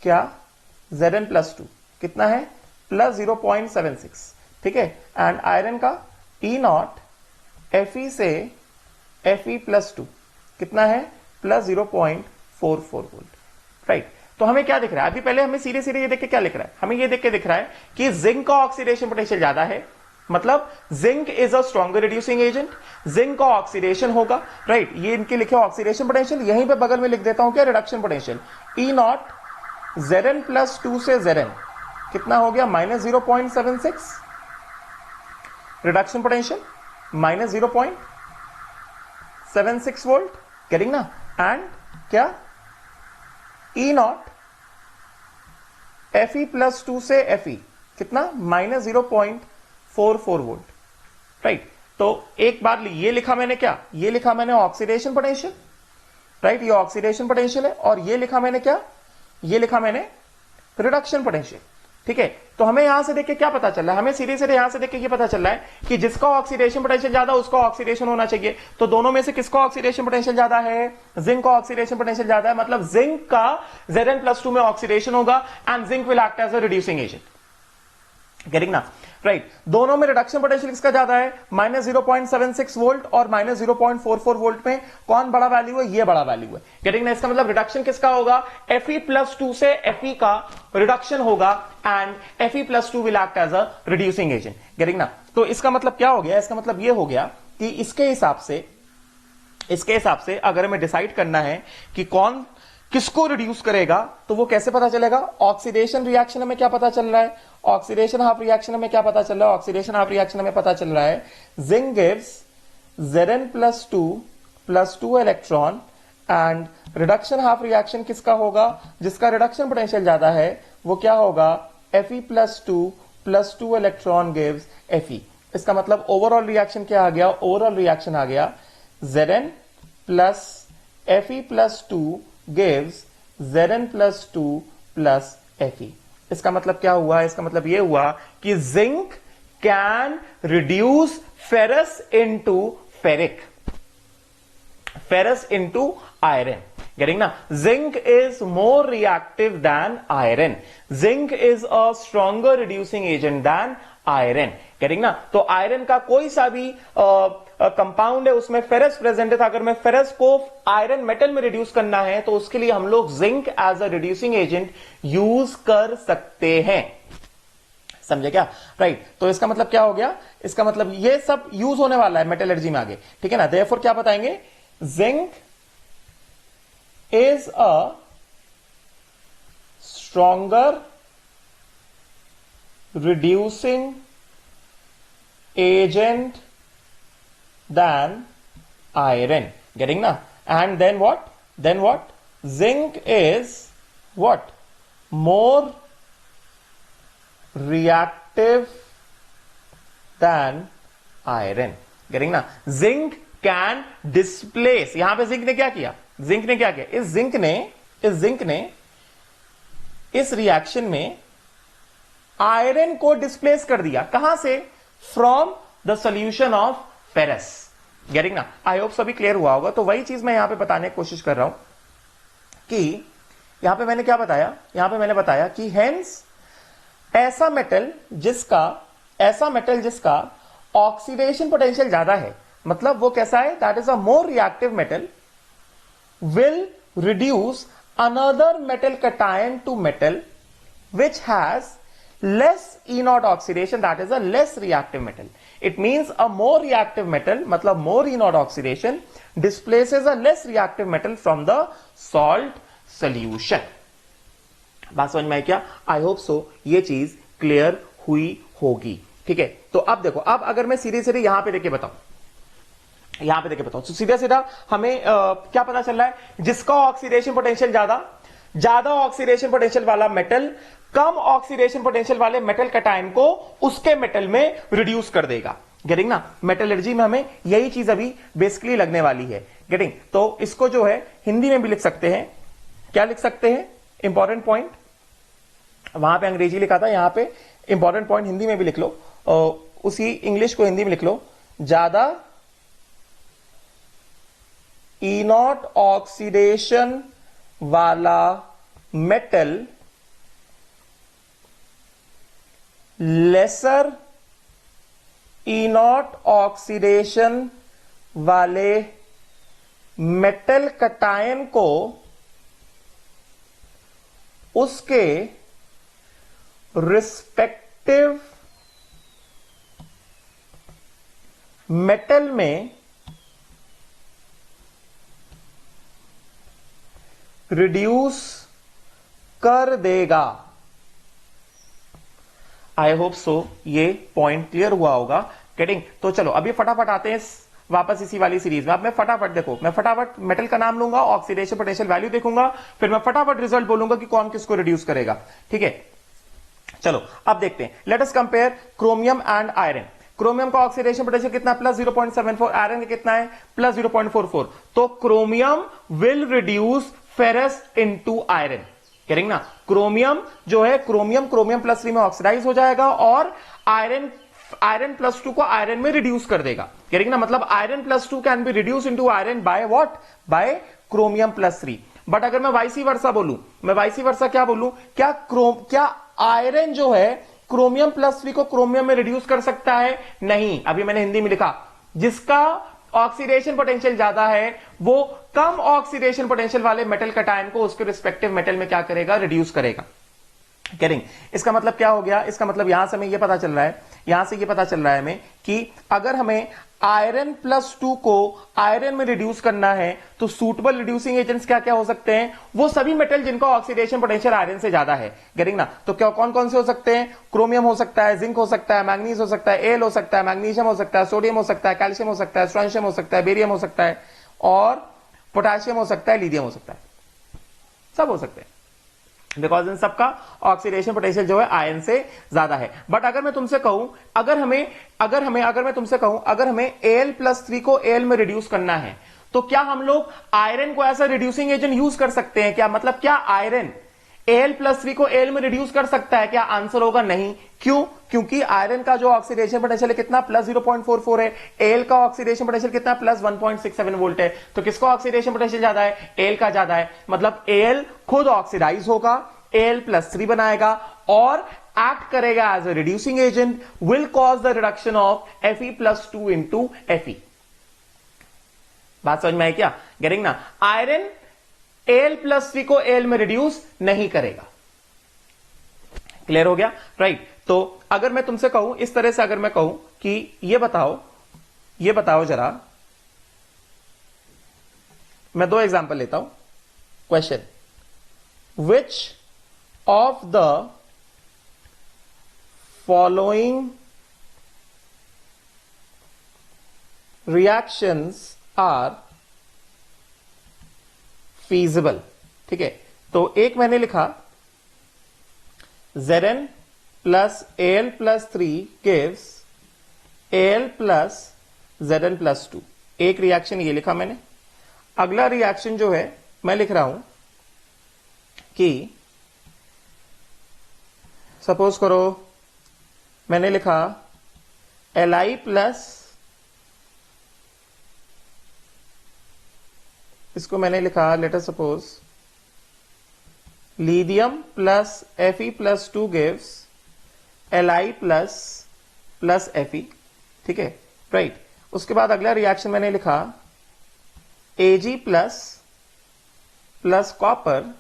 क्या Zn plus 2 कितना है प्लस 0.76, ठीक है, एंड आयरन का E नॉट Fe से Fe प्लस 2 कितना है प्लस 0.44 वोल्ट, राइट? तो हमें क्या दिख रहा है, अभी पहले हमें सीधे सीधे ये देख के क्या लिख रहा है, हमें ये देख के दिख रहा है कि जिंक का ऑक्सीडेशन पोटेंशियल ज्यादा है, मतलब zinc is a stronger reducing agent, zinc का ऑक्सीडेशन होगा, राइट? ये इनके लिखे ऑक्सीडेशन पोटेंशियल, यहीं पे बगल में लिख देता हूं क्या reduction potential, E not Zn plus 2 से Zn कितना हो गया minus 0.76, reduction potential minus 0.76 volt, getting ना? एंड क्या E नॉट Fe प्लस 2 से Fe कितना माइनस 0.44 वोल्ट, राइट? तो एक बार ये लिखा मैंने क्या, ये लिखा मैंने ऑक्सीडेशन पोटेंशियल, राइट? ये ऑक्सीडेशन पोटेंशियल है, और ये लिखा मैंने क्या, ये लिखा मैंने रिडक्शन पोटेंशियल, ठीक है? तो हमें यहां से देख के क्या पता चल रहा है, हमें सीधे सीधे यहां से देख के ये पता चल रहा है कि जिसका ऑक्सीडेशन पोटेंशियल ज्यादा उसका ऑक्सीडेशन होना चाहिए, तो दोनों में से किसका ऑक्सीडेशन पोटेंशियल ज्यादा है, जिंक का ऑक्सीडेशन पोटेंशियल ज्यादा है, मतलब जिंक का Zn प्लस 2 में ऑक्सीडेशन होगा and zinc will act as a reducing agent, getting ना? राइट, दोनों में रिडक्शन पोटेंशियल किसका ज्यादा है, माइनस 0.76 वोल्ट और माइनस 0.44 वोल्ट में कौन बड़ा वैल्यू है, ये बड़ा वैल्यू है, गेटिंग ना? इसका मतलब रिडक्शन किसका होगा, Fe प्लस 2 से Fe का रिडक्शन होगा and Fe plus 2 will act as a reducing agent, getting ना? तो इसका मतलब क्या हो गया, इसका मतलब ये हो गया कि इसके हिसाब से अगर हमें डिसाइड करना है कि कौन किसको रिड्यूस करेगा, तो वो कैसे पता चलेगा, ऑक्सीडेशन रिएक्शन में क्या पता चल रहा है, ऑक्सीडेशन हाफ रिएक्शन में क्या पता चल रहा है, ऑक्सीडेशन हाफ रिएक्शन में पता चल रहा है zinc gives Zn plus 2 electron, and reduction half reaction किसका होगा, जिसका रिडक्शन पोटेंशियल ज्यादा है वो क्या होगा, Fe plus 2 electron gives Fe। इसका मतलब ओवरऑल रिएक्शन क्या आ गया, ओवरऑल रिएक्शन आ गया Zn plus Fe plus 2 gives Zn plus 2 plus Fe। इसका मतलब क्या हुआ, इसका मतलब यह हुआ कि zinc can reduce ferrous into ferric, ferrous into iron, getting ना? Zinc is more reactive than iron, zinc is a stronger reducing agent than iron, getting ना? तो आयरन का कोई सा भी कंपाउंड है उसमें फेरस प्रेजेंट है, अगर मैं फेरस को आयरन मेटल में रिड्यूस करना है तो उसके लिए हम लोग zinc as a reducing agent use कर सकते हैं, समझे क्या? राइट, तो इसका मतलब क्या हो गया, इसका मतलब ये सब यूज होने वाला है मेटलर्जी में आगे, ठीक है ना? देयरफॉर क्या बताएंगे, zinc is a stronger reducing agent than iron, getting na? And then what, zinc is what, more reactive than iron, getting na? Zinc can displace, यहां पे जिंक ने क्या किया, इस जिंक ने इस रिएक्शन में आयरन को डिस्प्लेस कर दिया, कहां से, from the solution of ferrous, getting ना? आई होप सभी क्लियर हुआ होगा। तो वही चीज मैं यहां पे बताने की कोशिश कर रहा हूं कि यहां पे मैंने क्या बताया, यहां पे मैंने बताया कि हेंस ऐसा मेटल जिसका ऑक्सीडेशन पोटेंशियल ज्यादा है, मतलब वो कैसा है, that is a more reactive metal, will reduce another metal cation to metal which has less E naught oxidation, that is a less reactive metal. It means a more reactive metal, मतलब more E naught oxidation displaces a less reactive metal from the salt solution. बात समझ में आई क्या? I hope so ये चीज clear हुई होगी, ठीक है? तो अब देखो, अब अगर मैं सीधे सीधे यहां पे देख के बताऊं, तो सीधा सीधा हमें क्या पता चल रहा है, जिसका ऑक्सीडेशन पोटेंशियल ज्यादा ऑक्सीडेशन पोटेंशियल वाला मेटल कम ऑक्सीडेशन पोटेंशियल वाले मेटल कटायन को उसके मेटल में रिड्यूस कर देगा, गेटिंग ना, मेटलर्जी में हमें यही चीज अभी बेसिकली लगने वाली है। गेटिंग, तो इसको जो है हिंदी में भी लिख सकते हैं। क्या लिख सकते हैं? इंपॉर्टेंट पॉइंट, वहां पे अंग्रेजी लिखा था, यहां पे इंपॉर्टेंट पॉइंट हिंदी में भी लिख लो, उसी इंग्लिश को हिंदी में लिख लो। ज्यादा E0 ऑक्सीडेशन वाला मेटल लेसर E0 ऑक्सीडेशन वाले मेटल कटायन को उसके रिस्पेक्टिव मेटल में रिड्यूस कर देगा। आई होप सो ये पॉइंट क्लियर हुआ होगा। गेटिंग, तो चलो अभी फटाफट आते हैं वापस इसी वाली सीरीज में। अब मैं फटाफट देखो, मैं फटाफट मेटल का नाम लूंगा, ऑक्सीडेशन पोटेंशियल वैल्यू देखूंगा, फिर मैं फटाफट रिजल्ट बोलूंगा कि कौन किसको रिड्यूस करेगा। ठीक है, चलो अब देखते हैं। Let us compare chromium and iron. Chromium का ऑक्सीडेशन पोटेंशियल कितना? प्लस 0.74। आयरन का कितना है? प्लस 0.44। तो chromium will reduce ferrous into iron. करेंगे ना, क्रोमियम जो है, क्रोमियम प्लस 3 में ऑक्सीडाइज हो जाएगा और आयरन प्लस 2 को आयरन में रिड्यूस कर देगा। करेंगे ना, मतलब iron plus 2 can be reduce into iron by what? By chromium plus 3। But अगर मैं वाइसी वर्सा बोलूं, मैं वाइसी वर्सा क्या बोलूं? क्या आयरन जो है क्रोमियम प्लस 3 को क्रोमियम में रिड्यूस कर सकता है? नहीं। अभी मैंने हिंदी में लिखा, जिसका ऑक्सीडेशन पोटेंशियल ज्यादा है वो कम ऑक्सीडेशन पोटेंशियल वाले मेटल कटायन को उसके रिस्पेक्टिव मेटल में क्या करेगा? रिड्यूस करेगा। करेंग, इसका मतलब क्या हो गया? इसका मतलब यहां से हमें यह पता चल रहा है, यहां से यह पता चल रहा है हमें कि अगर हमें आयरन प्लस 2 को आयरन में रिड्यूस करना है तो सूटेबल रिड्यूसिंग एजेंट्स क्या क्या हो सकते हैं? वो सभी मेटल जिनका ऑक्सीडेशन पोटेंशियल आयरन से ज्यादा है। गेटिंग ना, तो क्या कौन कौन से हो सकते हैं? क्रोमियम हो सकता है, जिंक हो सकता है, मैग्नीज हो सकता है, एल हो सकता है, मैग्नीशियम हो सकता है, सोडियम हो सकता है, कैल्शियम हो सकता है, स्ट्रोंशियम हो सकता है, बेरियम हो सकता है, और पोटेशियम हो सकता है, लिथियम हो सकता है, सब हो सकते हैं, बिकॉज इन सबका ऑक्सीडेशन पोटेंशियल जो है आयरन से ज्यादा है। बट अगर मैं तुमसे कहूं, अगर मैं तुमसे कहूं अगर हमें Al+3 को Al में रिड्यूस करना है तो क्या हम लोग आयरन को as a reducing agent use कर सकते हैं क्या? मतलब क्या आयरन Al+3 को Al में रिड्यूस कर सकता है क्या? आंसर होगा नहीं। क्यों? क्योंकि आयरन का जो ऑक्सीडेशन पोटेंशियल है कितना? प्लस 0.44 है। Al का ऑक्सीडेशन पोटेंशियल कितना? प्लस 1.67 वोल्ट है। तो किसका ऑक्सीडेशन पोटेंशियल ज्यादा है? Al का ज्यादा है। मतलब Al खुद ऑक्सीडाइज होगा, Al+3 बनाएगा और एक्ट करेगा as a reducing agent, will cause the reduction of Fe+2 into Fe। बात समझ में आई क्या? गेटिंग ना, आयरन Al+3 को Al में रिड्यूस नहीं करेगा। क्लियर हो गया? राइट। तो अगर मैं तुमसे कहूं इस तरह से, अगर मैं कहूं कि ये बताओ जरा, मैं 2 एग्जांपल लेता हूं। Question, which of the following reactions are feasible? ठीक है, तो एक मैंने लिखा Zn plus Al+3 gives Al plus Zn+2। एक रिएक्शन ये लिखा मैंने। अगला रिएक्शन जो है मैं लिख रहा हूं कि सपोज करो मैंने लिखा Li प्लस, इसको मैंने लिखा let us suppose lithium plus Fe+2 gives Li plus Fe। ठीक है, राइट। उसके बाद अगला रिएक्शन मैंने लिखा Ag plus copper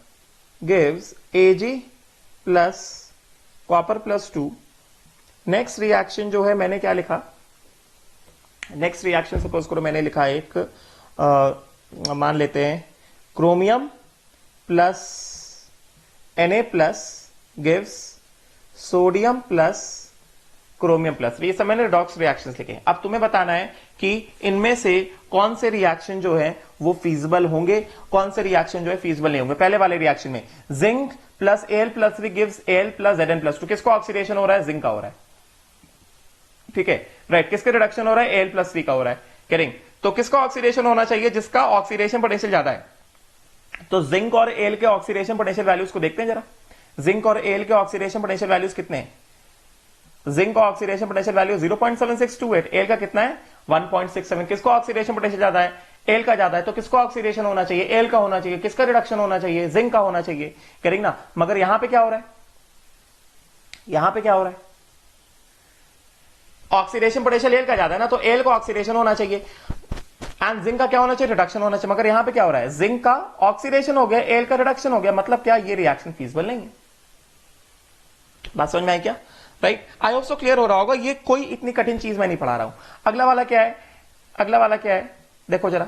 gives Ag plus copper plus 2। Next reaction जो है मैंने क्या लिखा? नेक्स्ट रिएक्शन सपोज करो मैंने लिखा एक मान लेते हैं chromium plus Na plus gives sodium plus chromium plus. ये सब मैंने रिडॉक्स रिएक्शंस लिखे। अब तुम्हें बताना है कि इनमें से कौन से रिएक्शन जो है वो फीजिबल होंगे, कौन से रिएक्शन जो है फीजिबल नहीं होंगे। पहले वाले रिएक्शन में zinc plus Al+3 gives Al plus Zn+2, किसको ऑक्सीडेशन हो रहा है? जिंक का हो रहा है। ठीक है, राइट, किसका रिडक्शन हो रहा है, Al+3 का हो रहा है, करेंग। तो किसका ऑक्सीडेशन होना चाहिए, जिसका ऑक्सीडेशन पोटेंशियल ज्यादा है। तो जिंक और एल के ऑक्सीडेशन पोटेंशियल वैल्यूज को देखते हैं जरा। जिंक और एल के ऑक्सीडेशन पोटेंशियल वैल्यूज कितने हैं, जिंक का ऑक्सीडेशन पोटेंशियल वैल्यू 0.7628, एल का कितना है 1.67। किसको ऑक्सीडेशन पोटेंशियल ज्यादा है, एल का ज्यादा है, तो किसको ऑक्सीडेशन होना चाहिए, एल का होना चाहिए। किसका रिडक्शन होना चाहिए, जिंक का होना चाहिए, करेंगे ना। मगर यहां पे क्या हो रहा है, यहां पे क्या हो रहा है, ऑक्सीडेशन पोटेंशियल एल का ज्यादा है ना, तो एल को ऑक्सीडेशन होना चाहिए एंड जिंक का क्या होना चाहिए, रिडक्शन होना चाहिए। मगर यहां पे क्या हो रहा है, जिंक का ऑक्सीडेशन हो गया, एल का रिडक्शन हो गया, मतलब क्या, ये रिएक्शन फीजिबल नहीं है। बात समझ में आई क्या, right. I hope so clear हो रहा होगा, ये कोई इतनी कठिन चीज मैं नहीं पढ़ा रहा हूं। अगला वाला क्या है, अगला वाला क्या है, देखो जरा,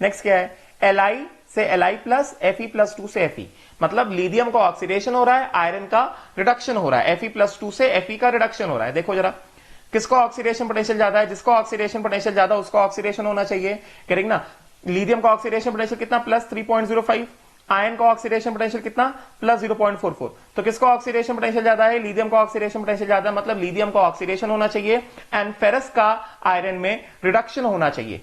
नेक्स्ट क्या है, Li से Li प्लस Fe+2 से Fe, मतलब लीथियम का ऑक्सीडेशन हो रहा है, आयरन का रिडक्शन हो रहा है, Fe+2 से Fe का रिडक्शन हो रहा है। देखो जरा, किसका ऑक्सीडेशन पोटेंशियल ज्यादा है, जिसका ऑक्सीडेशन पोटेंशियल ज्यादा उसका ऑक्सीडेशन होना चाहिए, करेंगे ना। लीथियम का ऑक्सीडेशन पोटेंशियल कितना, +3.05, आयन का ऑक्सीडेशन पोटेंशियल कितना, +0.44। तो किसका ऑक्सीडेशन पोटेंशियल ज्यादा है, लीथियम का ऑक्सीडेशन पोटेंशियल ज्यादा, मतलब लीथियम का ऑक्सीडेशन होना चाहिए एंड फेरस का आयरन में रिडक्शन होना चाहिए,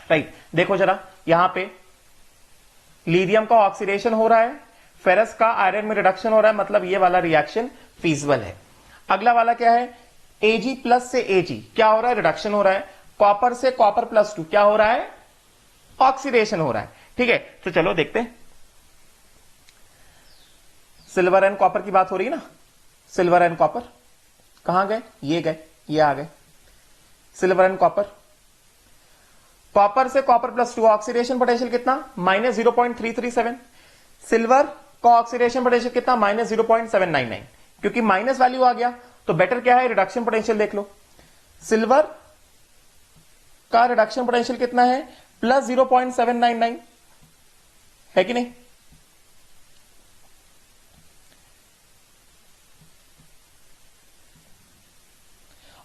राइट। देखो जरा, यहां पे लीथियम का ऑक्सीडेशन हो रहा है, फेरस का आयरन में रिडक्शन हो रहा है, मतलब ये वाला रिएक्शन फीजिबल है। अगला वाला क्या है, Ag प्लस से Ag क्या हो रहा है, रिडक्शन हो रहा है। कॉपर से Copper+2 क्या हो रहा है, ऑक्सीडेशन हो रहा है, ठीक है। तो चलो देखते हैं, सिल्वर एंड कॉपर की बात हो रही है ना, सिल्वर एंड कॉपर कहां गए, ये गए, ये आ गए, सिल्वर एंड कॉपर। कॉपर से Copper+2 ऑक्सीडेशन पोटेंशियल कितना, -0.337। सिल्वर का ऑक्सीडेशन पोटेंशियल कितना, -0.799। क्योंकि माइनस वैल्यू आ गया तो बेटर क्या है, रिडक्शन पोटेंशियल देख लो। सिल्वर का रिडक्शन पोटेंशियल कितना है, +0.799 है कि नहीं।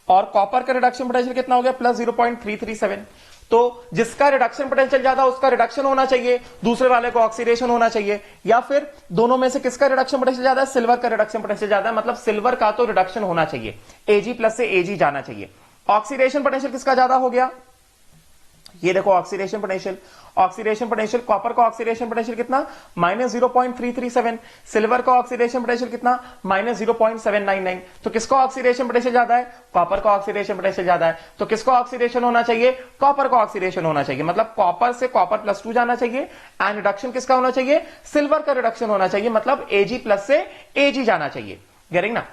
और कॉपर का रिडक्शन पोटेंशियल कितना हो गया, +0.337। तो जिसका रिडक्शन पोटेंशियल ज्यादा उसका रिडक्शन होना चाहिए, दूसरे वाले को ऑक्सीडेशन होना चाहिए, या फिर दोनों में से किसका रिडक्शन पोटेंशियल ज्यादा है, सिल्वर का रिडक्शन पोटेंशियल ज्यादा है, मतलब सिल्वर का तो रिडक्शन होना चाहिए, Ag प्लस से Ag जाना चाहिए। ऑक्सीडेशन पोटेंशियल किसका ज्यादा हो गया, ये देखो oxidation potential, oxidation potential copper का ऑक्सीडेशन पोटेंशियल कितना, -0.337। सिल्वर का ऑक्सीडेशन पोटेंशियल कितना, -0.799। तो किसका ऑक्सीडेशन पोटेंशियल ज्यादा है, कॉपर का ऑक्सीडेशन पोटेंशियल ज्यादा है, तो किसका ऑक्सीडेशन होना चाहिए, कॉपर का ऑक्सीडेशन होना चाहिए, मतलब कॉपर से Copper+2 जाना चाहिए एंड रिडक्शन किसका होना चाहिए, सिल्वर का रिडक्शन होना चाहिए, मतलब Ag प्लस से Ag जाना चाहिए, गेटिंग ना।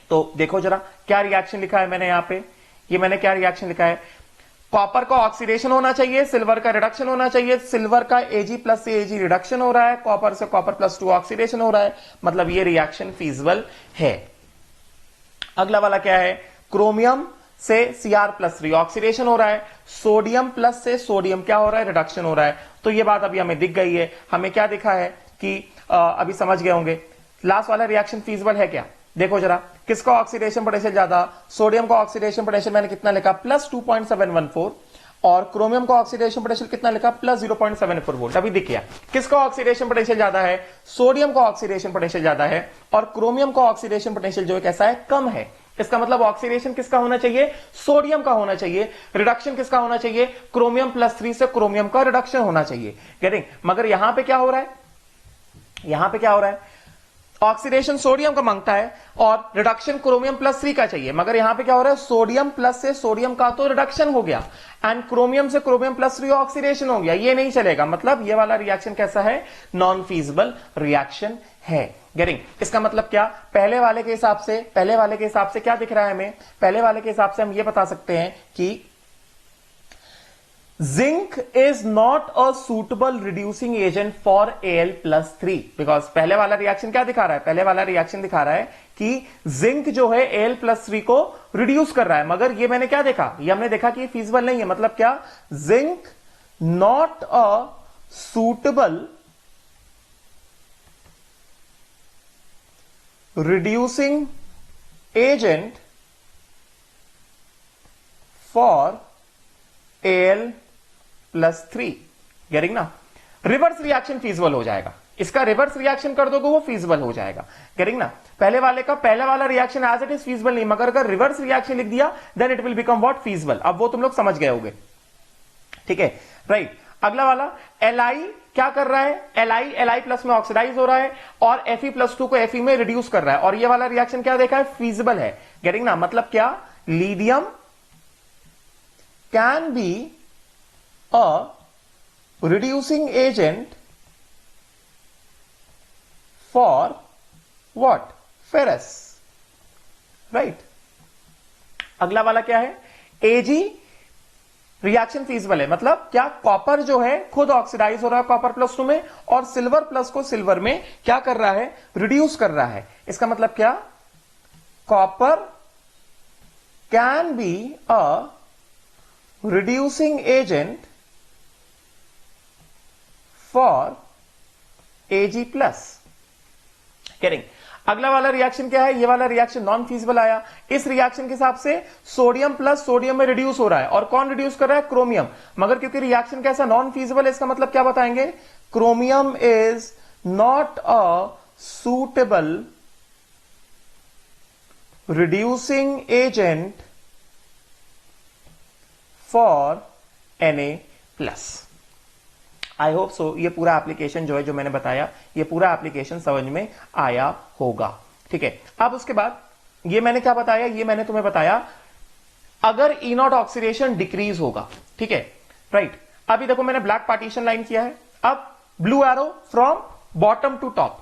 तो देखो जरा क्या रिएक्शन लिखा है मैंने यहां पे, ये मैंने क्या रिएक्शन लिखा है, कॉपर का ऑक्सीडेशन होना चाहिए, सिल्वर का रिडक्शन होना चाहिए, सिल्वर का Ag प्लस से Ag रिडक्शन हो रहा है, कॉपर से Copper+2 ऑक्सीडेशन हो रहा है, मतलब ये रिएक्शन फीजिबल है। अगला वाला क्या है, क्रोमियम से Cr+3 ऑक्सीडेशन हो रहा है, सोडियम प्लस से सोडियम क्या हो रहा है, रिडक्शन हो रहा है। तो ये बात अभी हमें दिख गई है, हमें क्या दिखा है कि अभी समझ गए होंगे। लास्ट वाला रिएक्शन फीजिबल है क्या, देखो जरा, किसका ऑक्सीडेशन पोटेंशियल ज्यादा, सोडियम का ऑक्सीडेशन पोटेंशियल मैंने कितना लिखा, +2.714, और क्रोमियम का ऑक्सीडेशन पोटेंशियल कितना लिखा, +0.74 वोल्ट। अभी दिख गया किसका ऑक्सीडेशन पोटेंशियल ज्यादा है, सोडियम का ऑक्सीडेशन पोटेंशियल ज्यादा है, और क्रोमियम का ऑक्सीडेशन पोटेंशियल जो है कैसा है, कम है। इसका मतलब ऑक्सीडेशन किसका होना चाहिए, सोडियम का होना चाहिए, रिडक्शन किसका होना चाहिए, क्रोमियम+3 से क्रोमियम का रिडक्शन होना चाहिए, गेटिंग। मगर यहां पे क्या हो रहा है, यहां पे क्या हो रहा है, ऑक्सीडेशन सोडियम का मांगता है और रिडक्शन क्रोमियम+3 का चाहिए, मगर यहां पे क्या हो रहा है, सोडियम प्लस से सोडियम का तो रिडक्शन हो गया एंड क्रोमियम से क्रोमियम+3 ऑक्सीडेशन हो गया, ये नहीं चलेगा, मतलब ये वाला रिएक्शन कैसा है, नॉन फीजिबल रिएक्शन है, गेटिंग। इसका मतलब क्या, पहले वाले के हिसाब से क्या दिख रहा है हमें, पहले वाले के हिसाब से हम ये बता सकते हैं कि Zinc is not a suitable reducing agent for Al+3 because पहले वाला रिएक्शन क्या दिखा रहा है, पहले वाला रिएक्शन दिखा रहा है कि जिंक जो है Al+3 को रिड्यूस कर रहा है, मगर ये मैंने क्या देखा, ये हमने देखा कि ये फीजिबल नहीं है, मतलब क्या, zinc not a suitable reducing agent for Al+3, getting ना। रिवर्स रिएक्शन फीजिबल हो जाएगा, इसका रिवर्स रिएक्शन कर दोगे वो फीजिबल हो जाएगा। करेंगे ना, पहले वाले का पहला वाला reaction as it is feasible नहीं, मगर अगर रिवर्स रिएक्शन लिख दिया then it will become what, feasible. अब वो तुम लोग समझ गए होगे, ठीक है, राइट। अगला वाला Li क्या कर रहा है, Li प्लस में ऑक्सीडाइज हो रहा है और Fe+2 को Fe में रिड्यूस कर रहा है, और ये वाला रिएक्शन क्या देखा है, फीजिबल है। गेटिंग ना, मतलब क्या, लीडियम can be a reducing agent for what, ferrous, right. अगला वाला क्या है, Ag रिएक्शन फीजिबल है, मतलब क्या, कॉपर जो है खुद ऑक्सीडाइज हो रहा है Cr+2 में, और सिल्वर प्लस को सिल्वर में क्या कर रहा है, रिड्यूस कर रहा है। इसका मतलब क्या, copper can be a reducing agent for Ag+। करेंगे। अगला वाला रिएक्शन क्या है, ये वाला रिएक्शन नॉन फीजिबल आया। इस रिएक्शन के हिसाब से सोडियम प्लस सोडियम में रिड्यूस हो रहा है, और कौन रिड्यूस कर रहा है, क्रोमियम। मगर क्योंकि रिएक्शन कैसा, नॉन फीजिबल है, इसका मतलब क्या बताएंगे, chromium is not a suitable reducing agent for Na+। I hope so ये पूरा एप्लीकेशन जो है, जो मैंने बताया, ये पूरा एप्लीकेशन समझ में आया होगा, ठीक है। अब उसके बाद ये मैंने क्या बताया, ये मैंने तुम्हें बताया अगर E0 ऑक्सीडेशन डिक्रीज होगा, ठीक है, राइट। अभी देखो मैंने ब्लैक पार्टीशन लाइन किया है, अब blue arrow from bottom to top,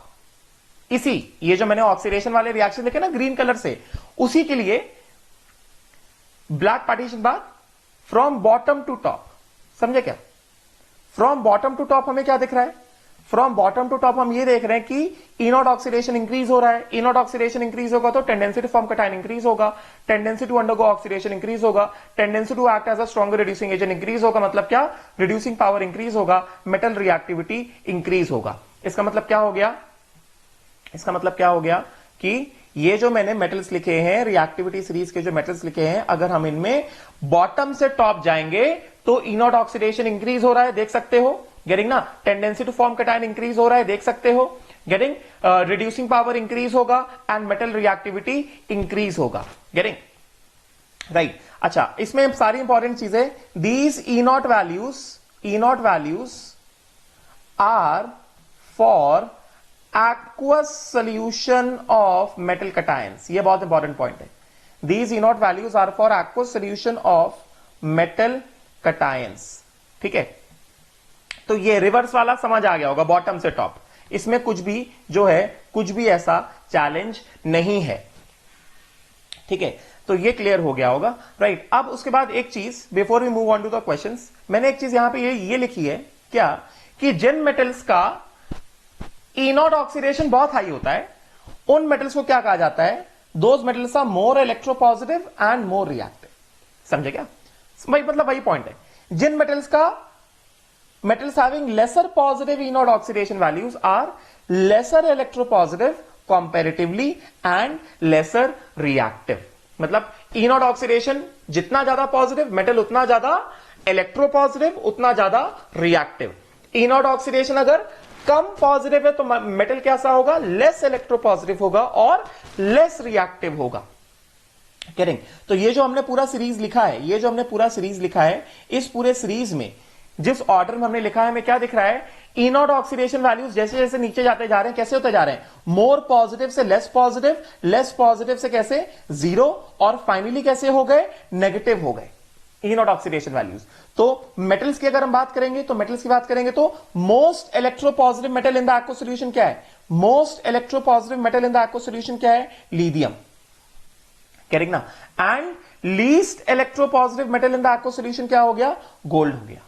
इसी ये जो मैंने ऑक्सीडेशन वाले रिएक्शन देखे ना ग्रीन कलर से, उसी के लिए ब्लैक पार्टीशन बाद फ्रॉम बॉटम टू टॉप, समझे क्या। फ्रॉम बॉटम टू टॉप हमें क्या दिख रहा है, फ्रॉम बॉटम टू टॉप हम ये देख रहे हैं कि E0 ऑक्सीडेशन इंक्रीज हो रहा है। E0 ऑक्सीडेशन इंक्रीज होगा तो tendency to form cation increase होगा, tendency to undergo oxidation increase होगा, tendency to act as a stronger reducing agent increase होगा, मतलब क्या, रिड्यूसिंग पावर इंक्रीज होगा, मेटल रिएक्टिविटी इंक्रीज होगा। इसका मतलब क्या हो गया, इसका मतलब क्या हो गया कि ये जो मैंने मेटल्स लिखे हैं, रिएक्टिविटी सीरीज के जो मेटल्स लिखे हैं, अगर हम इनमें बॉटम से टॉप जाएंगे तो E0 ऑक्सीडेशन इंक्रीज हो रहा है, देख सकते हो, गेटिंग ना, tendency to form cation increase हो रहा है, देख सकते हो, गेटिंग, रिड्यूसिंग पावर इंक्रीज होगा एंड मेटल रिएक्टिविटी इंक्रीज होगा, गेटिंग, राइट। अच्छा, इसमें सारी इंपॉर्टेंट चीजें, these E0 values are for aqueous solution of metal cations, ये बहुत इंपॉर्टेंट पॉइंट है। These E0 values are for aqueous solution of metal cations, ठीक है। तो ये रिवर्स वाला समझ आ गया होगा, बॉटम से टॉप, इसमें कुछ भी जो है, कुछ भी ऐसा चैलेंज नहीं है, ठीक है। तो ये क्लियर हो गया होगा, राइट। अब उसके बाद एक चीज, before we move on to the questions, मैंने एक चीज यहां पे ये लिखी है, क्या, कि जिन मेटल्स का E0 ऑक्सीडेशन बहुत हाई होता है, उन मेटल्स को क्या कहा जाता है, those metals are more electropositive and more reactive. समझे क्या भाई, मतलब वही पॉइंट है, जिन मेटल्स का, metals having lesser positive E0 oxidation values are lesser electropositive comparatively and lesser reactive. मतलब E0 ऑक्सीडेशन जितना ज्यादा पॉजिटिव, मेटल उतना ज्यादा इलेक्ट्रोपॉजिटिव, उतना ज्यादा रिएक्टिव। E0 ऑक्सीडेशन अगर कम पॉजिटिव है तो मेटल कैसा होगा, लेस इलेक्ट्रोपॉजिटिव होगा और लेस रिएक्टिव होगा, करेंगे। तो ये जो हमने पूरा सीरीज लिखा है, ये जो हमने पूरा सीरीज लिखा है, इस पूरे सीरीज में जिस ऑर्डर में हमने लिखा है, हमें क्या दिख रहा है, E0 ऑक्सीडेशन वैल्यूज जैसे जैसे नीचे जाते जा रहे हैं, कैसे होते जा रहे हैं, मोर पॉजिटिव से लेस पॉजिटिव, लेस पॉजिटिव से कैसे, जीरो, और फाइनली कैसे हो गए, नेगेटिव हो गए E0 ऑक्सीडेशन वैल्यूज। तो मेटल्स की अगर हम बात करेंगे, तो मेटल्स की बात करेंगे तो most electropositive metal in the aqueous solution क्या है, most electropositive metal in the aqueous solution क्या है, लिथियम, करेक्ट ना। And least electropositive metal in the aqueous solution क्या हो गया, गोल्ड हो गया,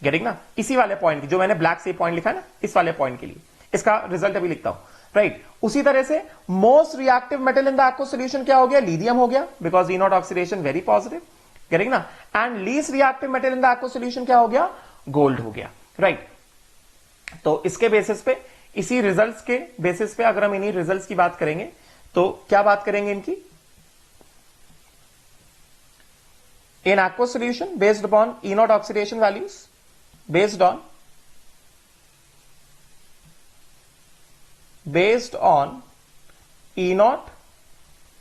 गेटिंग ना। इसी वाले पॉइंट जो मैंने ब्लैक से पॉइंट लिखा है ना, इस वाले पॉइंट के लिए इसका रिजल्ट अभी लिखता हूं, राइट। उसी तरह से most reactive metal in the aqueous solution क्या हो गया, लिथियम हो गया, because E0 oxidation very positive, getting ना। And least reactive metal in the aqueous solution क्या हो गया, गोल्ड हो गया, राइट। तो इसके बेसिस पे, इसी रिजल्ट्स के बेसिस पे अगर हम इन्हीं रिजल्ट्स की बात करेंगे, तो क्या बात करेंगे इनकी, in aqueous solution based upon E0 oxidation values, based on based on E naught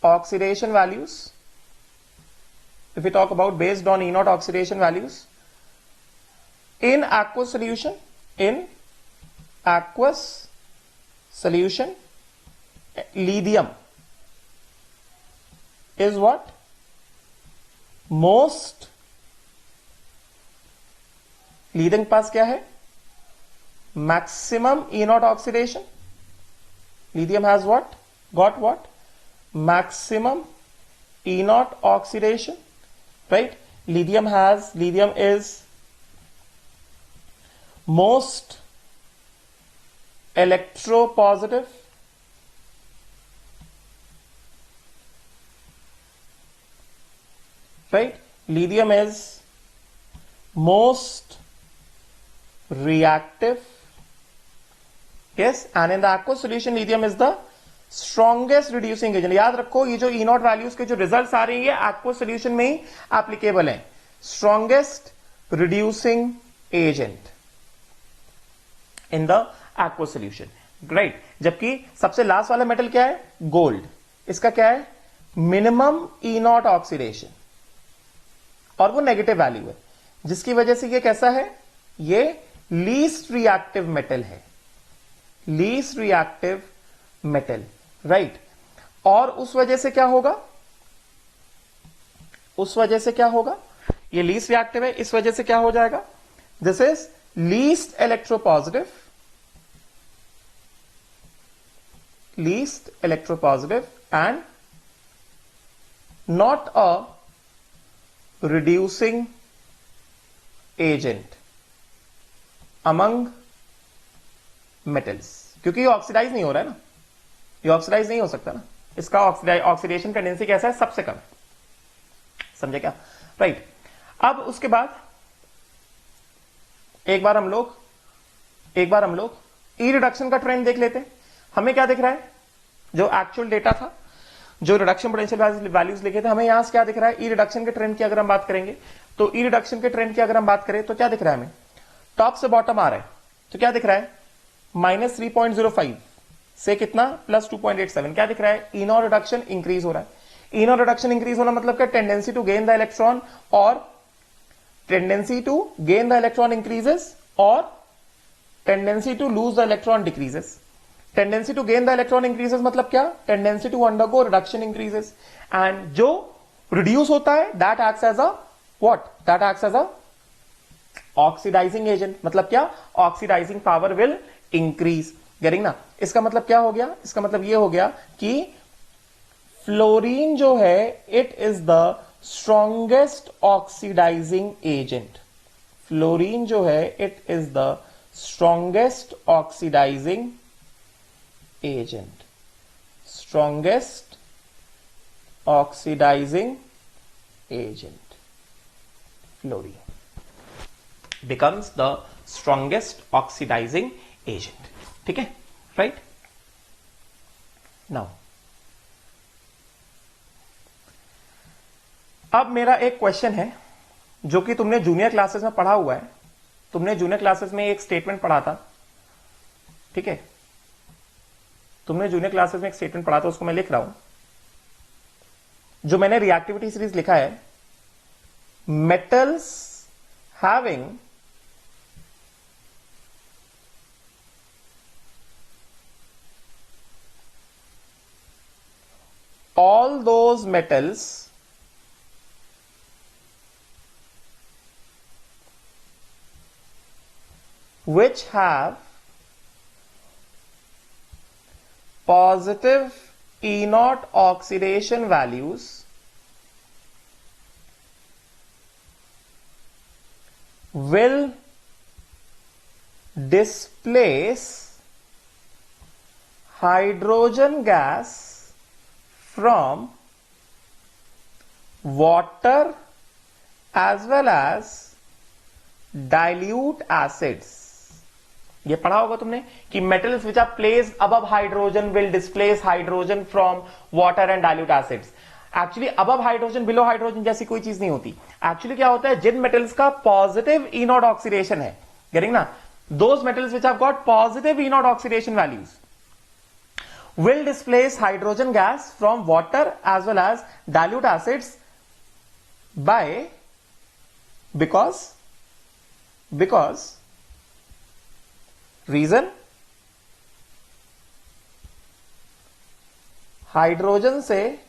oxidation values. If we talk about based on E naught oxidation values in aqueous solution, lithium is what? Most, lithium के पास क्या है? Maximum E naught oxidation. Lithium has what? Got what? Maximum E naught oxidation, right? Lithium is most electropositive, right? Lithium is most reactive. Yes, and in the aqueous solution, lithium is the strongest reducing agent. याद रखो ये जो E naught values के जो results आ रही है aqueous solution में ही applicable है. Strongest reducing agent in the aqueous solution, right? जबकि सबसे लास्ट वाला मेटल क्या है? गोल्ड. इसका क्या है? मिनिमम E naught ऑक्सीडेशन और वो नेगेटिव वैल्यू है, जिसकी वजह से ये कैसा है? ये लीस्ट रिएक्टिव मेटल है. Least reactive metal, right? और उस वजह से क्या होगा? ये लीस्ट रिएक्टिव है, इस वजह से क्या हो जाएगा? This is least electropositive and not a reducing agent among metals, क्योंकि ये ऑक्सीडाइज नहीं हो रहा है ना, ये ऑक्सीडाइज नहीं हो सकता ना, इसका ऑक्सीडेशन टेंडेंसी कैसा है? सबसे कम है. समझे क्या? राइट. अब उसके बाद एक बार हम लोग ई रिडक्शन का ट्रेंड देख लेते हैं. हमें क्या दिख रहा है? जो एक्चुअल डेटा था, जो रिडक्शन पोटेंशियल वैल्यूज लिखे थे, हमें यहां से क्या दिख रहा है? ई रिडक्शन के ट्रेंड की अगर हम बात करेंगे तो ई रिडक्शन के ट्रेंड की अगर हम बात करें तो क्या दिख रहा है हमें? टॉप से बॉटम आ रहा है, तो क्या दिख रहा है? -3.05 से कितना? +2.87. क्या दिख रहा है? ई नॉट रिडक्शन इंक्रीज हो रहा है. ई नॉट रिडक्शन इंक्रीज होना मतलब क्या? Tendency to gain the electron, और tendency to gain the electron increases और tendency to lose the electron decreases. Tendency to gain the electron increases मतलब क्या? Tendency to undergo reduction increases, and जो reduce होता है that acts as a what? That acts as a oxidising agent. मतलब क्या? Oxidising power will increase. Getting ना? इसका मतलब क्या हो गया? इसका मतलब ये हो गया कि फ्लोरीन जो है it is the strongest oxidising agent. Fluorine जो है it is the strongest oxidising agent. Strongest oxidising agent. Fluorine becomes the strongest oxidizing agent. ठीक है? राइट. नाउ अब मेरा एक क्वेश्चन है जो कि तुमने जूनियर क्लासेस में पढ़ा हुआ है. तुमने जूनियर क्लासेस में एक स्टेटमेंट पढ़ा था. ठीक है? तुमने जूनियर क्लासेस में एक स्टेटमेंट पढ़ा था, उसको मैं लिख रहा हूं. जो मैंने रिएक्टिविटी सीरीज लिखा है, metals having all those metals which have positive E naught oxidation values will displace hydrogen gas from water as well as dilute acids. ये पढ़ा होगा तुमने कि metals which are placed above hydrogen will displace hydrogen from water and dilute acids. Actually above hydrogen below hydrogen जैसी कोई चीज नहीं होती. एक्चुअली क्या होता है? जिन मेटल्स का पॉजिटिव ई नॉट ऑक्सीडेशन है, गेटिंग ना? Those metals which have got positive E naught oxidation values, will displace hydrogen gas from water as well as dilute acids because reason, hydrogen से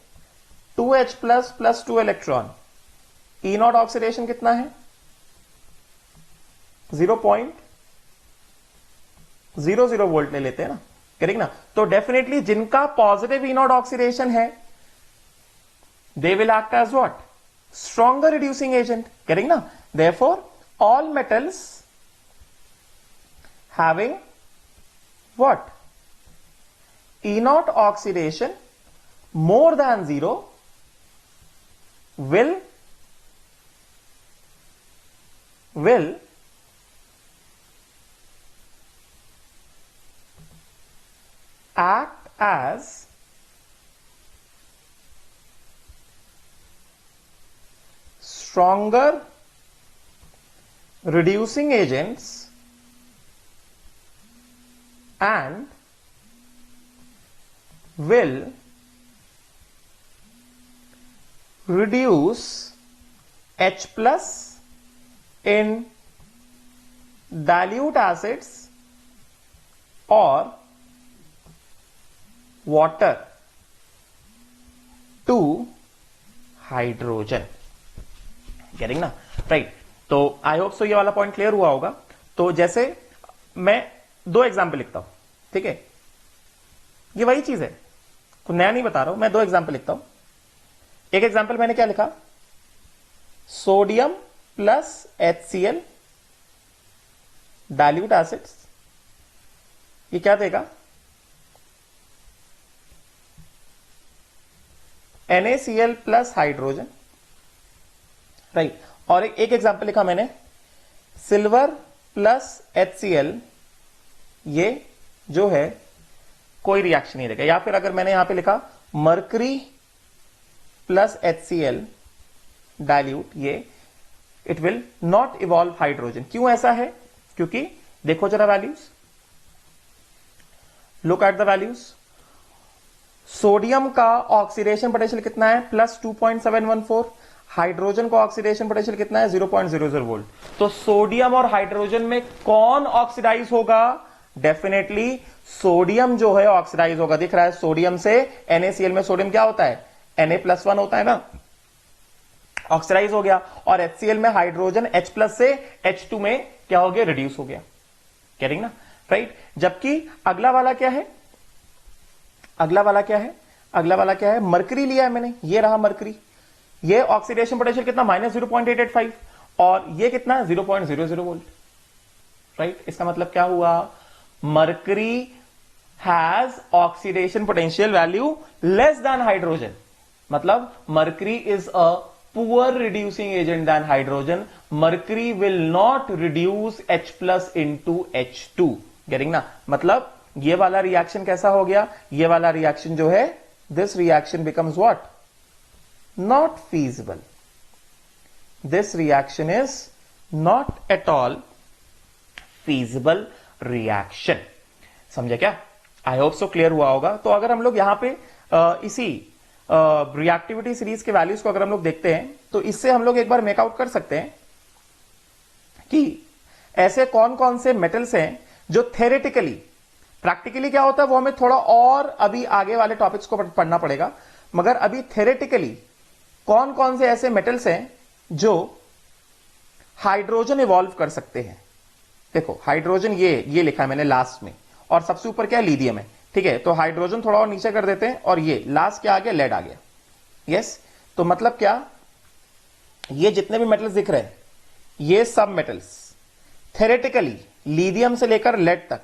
2H प्लस 2 इलेक्ट्रॉन, ई naught oxidation कितना है 0.00 volt ले लेते हैं ना, correct ना। तो definitely जिनका पॉजिटिव ई नॉट ऑक्सीडेशन है they will act as what, stronger reducing agent, correct ना। Therefore all metals having what, E naught oxidation more than 0 will act as stronger reducing agents and will reduce H plus in dilute acids or water to hydrogen, getting ना, right. तो I hope so ये वाला point clear हुआ होगा। तो जैसे मैं 2 example लिखता हूं, ठीक है, ये वही चीज है, कुछ नया नहीं बता रहा हूं, मैं 2 एग्जाम्पल लिखता हूं। एक एग्जाम्पल मैंने क्या लिखा, sodium plus HCl dilute acids, ये क्या देगा, NaCl प्लस हाइड्रोजन, राइट। और एक एग्जाम्पल लिखा मैंने, सिल्वर प्लस HCl, ये जो है कोई रिएक्शन नहीं देगा। या फिर अगर मैंने यहां पे लिखा मर्करी प्लस HCl डाइल्यूट, ये it will not evolve hydrogen. क्यों ऐसा है, क्योंकि देखो जरा values, look at the values. Sodium का ऑक्सीडेशन पोटेंशियल कितना है, प्लस 2.714, हाइड्रोजन का ऑक्सीडेशन पोटेंशियल कितना है, 0.00 वोल्ट। तो सोडियम और हाइड्रोजन में कौन ऑक्सीडाइज होगा, डेफिनेटली सोडियम जो है ऑक्सीडाइज होगा। दिख रहा है, सोडियम से NaCl में सोडियम क्या होता है, Na+1 होता है ना, ऑक्सीडाइज हो गया। और HCl में हाइड्रोजन H प्लस से H2 में क्या हो गया, रिड्यूस हो गया, करेक्ट ना, राइट। जबकि अगला वाला क्या है, अगला वाला क्या है, अगला वाला क्या है, मरकरी लिया है मैंने, ये रहा मरकरी, ये ऑक्सीडेशन पोटेंशियल कितना, -0.885, और ये कितना, 0.00 वोल्ट, राइट। इसका मतलब क्या हुआ, mercury has oxidation potential value less than hydrogen, मतलब mercury is a poor reducing agent than hydrogen. Mercury will not reduce H plus into H2, getting ना। मतलब ये वाला रिएक्शन कैसा हो गया, ये वाला रिएक्शन जो है, this reaction becomes what, not feasible, this reaction is not at all feasible reaction. समझे क्या, आई होप सो क्लियर हुआ होगा। तो अगर हम लोग यहां पे इसी रिएक्टिविटी सीरीज के वैल्यूज को अगर हम लोग देखते हैं, तो इससे हम लोग एक बार मेकआउट कर सकते हैं कि ऐसे कौन कौन से मेटल्स हैं जो थेरेटिकली, प्रैक्टिकली क्या होता है वो हमें थोड़ा और अभी आगे वाले टॉपिक्स को पढ़ना पड़ेगा, मगर अभी थेरेटिकली कौन कौन से ऐसे मेटल्स हैं जो हाइड्रोजन इवॉल्व कर सकते हैं। देखो हाइड्रोजन ये लिखा है मैंने लास्ट में, और सबसे ऊपर क्या है, लिथियम है, ठीक है। तो हाइड्रोजन थोड़ा और नीचे कर देते हैं, और ये लास्ट क्या आ गया, लेड आ गया, यस। तो मतलब क्या, ये जितने भी मेटल्स दिख रहे हैं, ये सब मेटल्स थेरेटिकली लिथियम से लेकर लेड तक,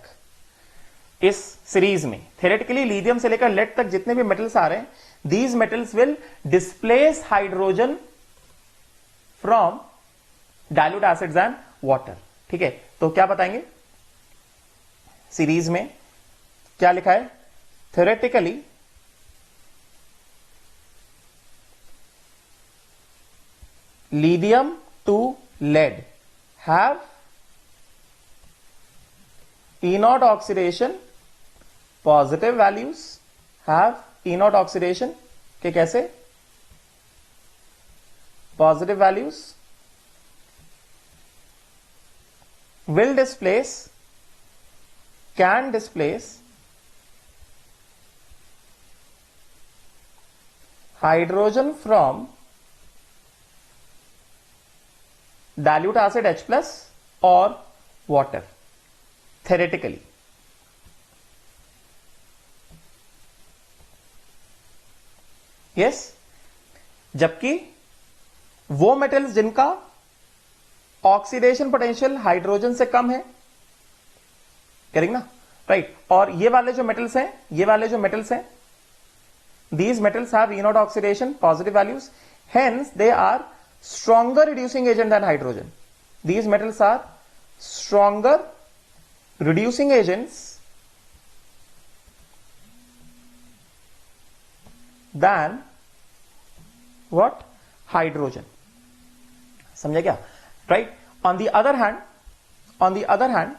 इस सीरीज में थेरेटिकली लिथियम से लेकर लेड तक जितने भी मेटल्स आ रहे हैं, these metals will displace hydrogen from dilute acids and water, ठीक है। तो क्या बताएंगे, सीरीज में क्या लिखा है, theoretically lithium to lead have E0 oxidation positive values have E naught oxidation के कैसे positive values will displace, can displace hydrogen from dilute acid H plus or water theoretically. Yes, जबकि वो मेटल्स जिनका oxidation potential hydrogen से कम है, correct ना, right. और ये वाले जो मेटल्स हैं, these metals have E naught oxidation, positive values, hence they are stronger reducing agent than hydrogen. These metals are stronger reducing agents than what? Hydrogen. समझे क्या? Right. On the other hand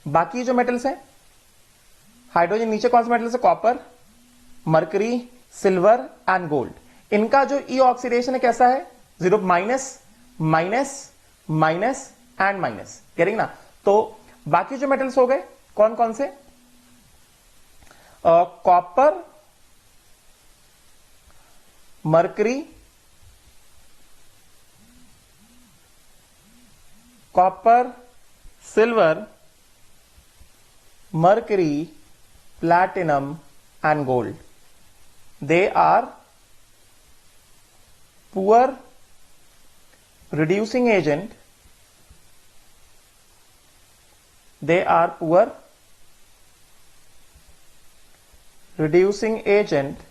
बाकी जो metals हैं, hydrogen नीचे कौन से metals है? Copper, mercury, silver and gold. इनका जो ई ऑक्सीडेशन है कैसा है? 0, minus minus minus and minus, करेंगे ना। तो बाकी जो मेटल्स हो गए कौन कौन से? Copper, mercury, copper, silver, mercury, platinum and gold. They are poor reducing agent. They are poor reducing agent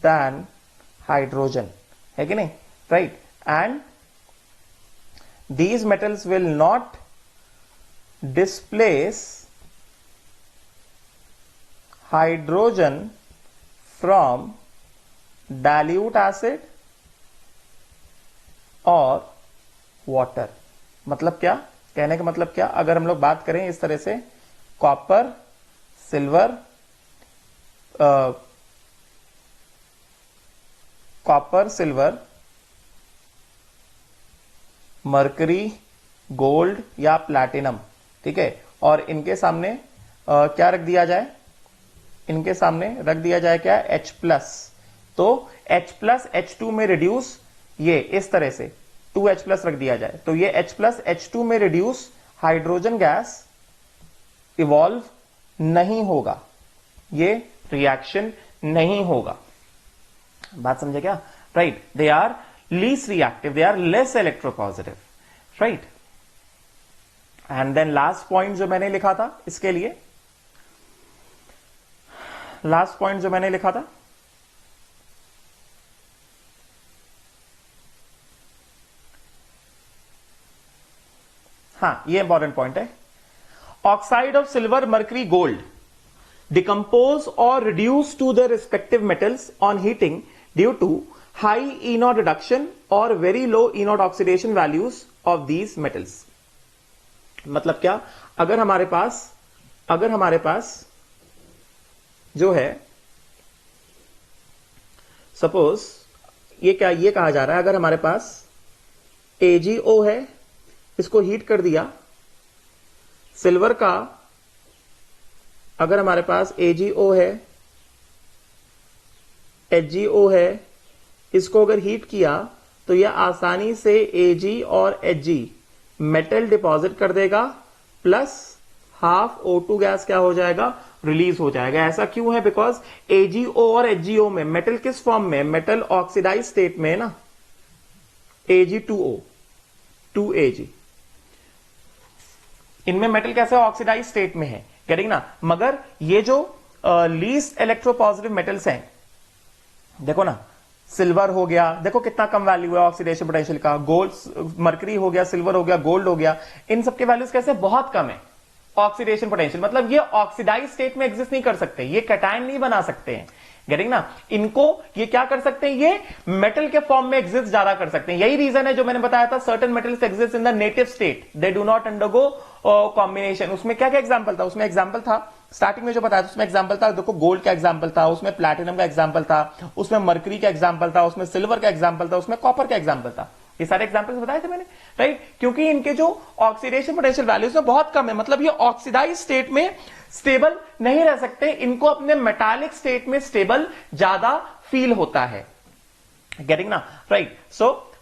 than hydrogen. है कि नहीं? Right. And these metals will not displace hydrogen from dilute acid और water. मतलब क्या? कहने का मतलब क्या? अगर हम लोग बात करें इस तरह से, कॉपर, सिल्वर, मरकरी, गोल्ड या प्लैटिनम, ठीक है, और इनके सामने क्या रख दिया जाए? इनके सामने रख दिया जाए क्या? H plus. तो H प्लस H2 में रिड्यूस, ये इस तरह से 2H प्लस रख दिया जाए, तो ये H प्लस H2 में रिड्यूस हाइड्रोजन गैस इवॉल्व नहीं होगा, ये रिएक्शन नहीं होगा। बात समझे क्या? Right. They are least reactive, they are less electropositive, right. And then last point जो मैंने लिखा था इसके लिए, लास्ट पॉइंट जो मैंने लिखा था, हाँ, ये इंपॉर्टेंट पॉइंट है। Oxide of silver, mercury, gold decompose और reduce to the respective metals on heating due to high E naught reduction और very low E naught oxidation values of these metals. मतलब क्या? अगर हमारे पास जो है, सपोज ये क्या, ये कहा जा रहा है, अगर हमारे पास AgO है, इसको हीट कर दिया, सिल्वर का अगर हमारे पास AgO है, HgO है, इसको अगर हीट किया तो यह आसानी से Ag और Hg मेटल डिपॉजिट कर देगा, प्लस हाफ O2 गैस क्या हो जाएगा? रिलीज हो जाएगा। ऐसा क्यों है? बिकॉज AgO और HgO में मेटल किस फॉर्म में? मेटल ऑक्सीडाइज स्टेट में है ना, Ag2O 2Ag, इनमें मेटल कैसे ऑक्सीडाइज स्टेट में है, करेंगे ना। मगर ये जो लीस्ट इलेक्ट्रोपॉजिटिव मेटल्स हैं, देखो ना, सिल्वर हो गया, देखो कितना कम वैल्यू है ऑक्सीडेशन पोटेंशियल का, गोल्ड, मरकरी हो गया, सिल्वर हो गया, गोल्ड हो गया, इन सबके वैल्यूज कैसे? बहुत कम है ऑक्सीडेशन पोटेंशियल। मतलब ये ऑक्सीडाइज स्टेट में एग्जिस्ट नहीं कर सकते, ये कैटायन नहीं बना सकते हैं, गेटिंग ना। इनको ये क्या कर सकते हैं? ये मेटल के फॉर्म में एग्जिस्ट ज्यादा कर सकते हैं। यही रीजन है जो मैंने बताया था, certain metals exist in the native state, they do not undergo combination. उसमें क्या क्या एग्जांपल था? उसमें एग्जांपल था स्टार्टिंग में जो बताया उसमें एग्जांपल था, देखो गोल्ड का एग्जांपल था, उसमें प्लैटिनम का एग्जांपल था, उसमें मर्करी का एग्जांपल था, उसमें सिल्वर का एग्जांपल था, उसमें कॉपर का एग्जांपल था। ये सारे एग्जांपल्स बताए थे मैंने, राइट? क्योंकि इनके जो ऑक्सीडेशन पोटेंशियल वैल्यूज में बहुत कम है, मतलब ये ऑक्सीडाइज स्टेट में स्टेबल नहीं रह सकते, इनको अपने मेटालिक स्टेट में स्टेबल ज्यादा फील होता है। गेटिंग ना, राइट? सो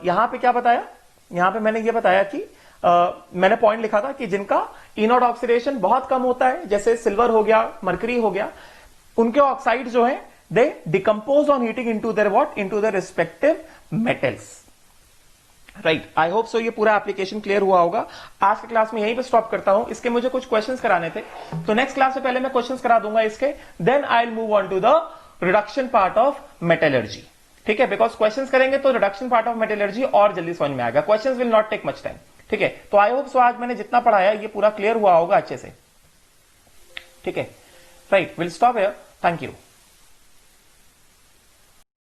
यहां पे क्या बताया, यहां पे मैंने ये बताया कि मैंने पॉइंट लिखा था कि जिनका इनॉट ऑक्सीडेशन बहुत कम होता है, जैसे सिल्वर हो गया, मर्करी हो गया, उनके ऑक्साइड जो है दे decompose on heating into their what, into their respective metals, right? I hope so ये पूरा एप्लीकेशन क्लियर हुआ होगा। आज के क्लास में यहीं पे स्टॉप करता हूं, इसके मुझे कुछ क्वेश्चंस कराने थे, तो नेक्स्ट क्लास से पहले मैं क्वेश्चंस करा दूंगा इसके, then I will move on to the reduction part of metallurgy, ठीक है? बिकॉज क्वेश्चंस करेंगे तो रिडक्शन पार्ट ऑफ मेटलर्जी और जल्दी समझ में आएगा, questions will not take much time, ठीक है? तो आई होप सो आज मैंने जितना पढ़ाया ये पूरा क्लियर हुआ होगा अच्छे से, ठीक है? Right, will stop here, thank you.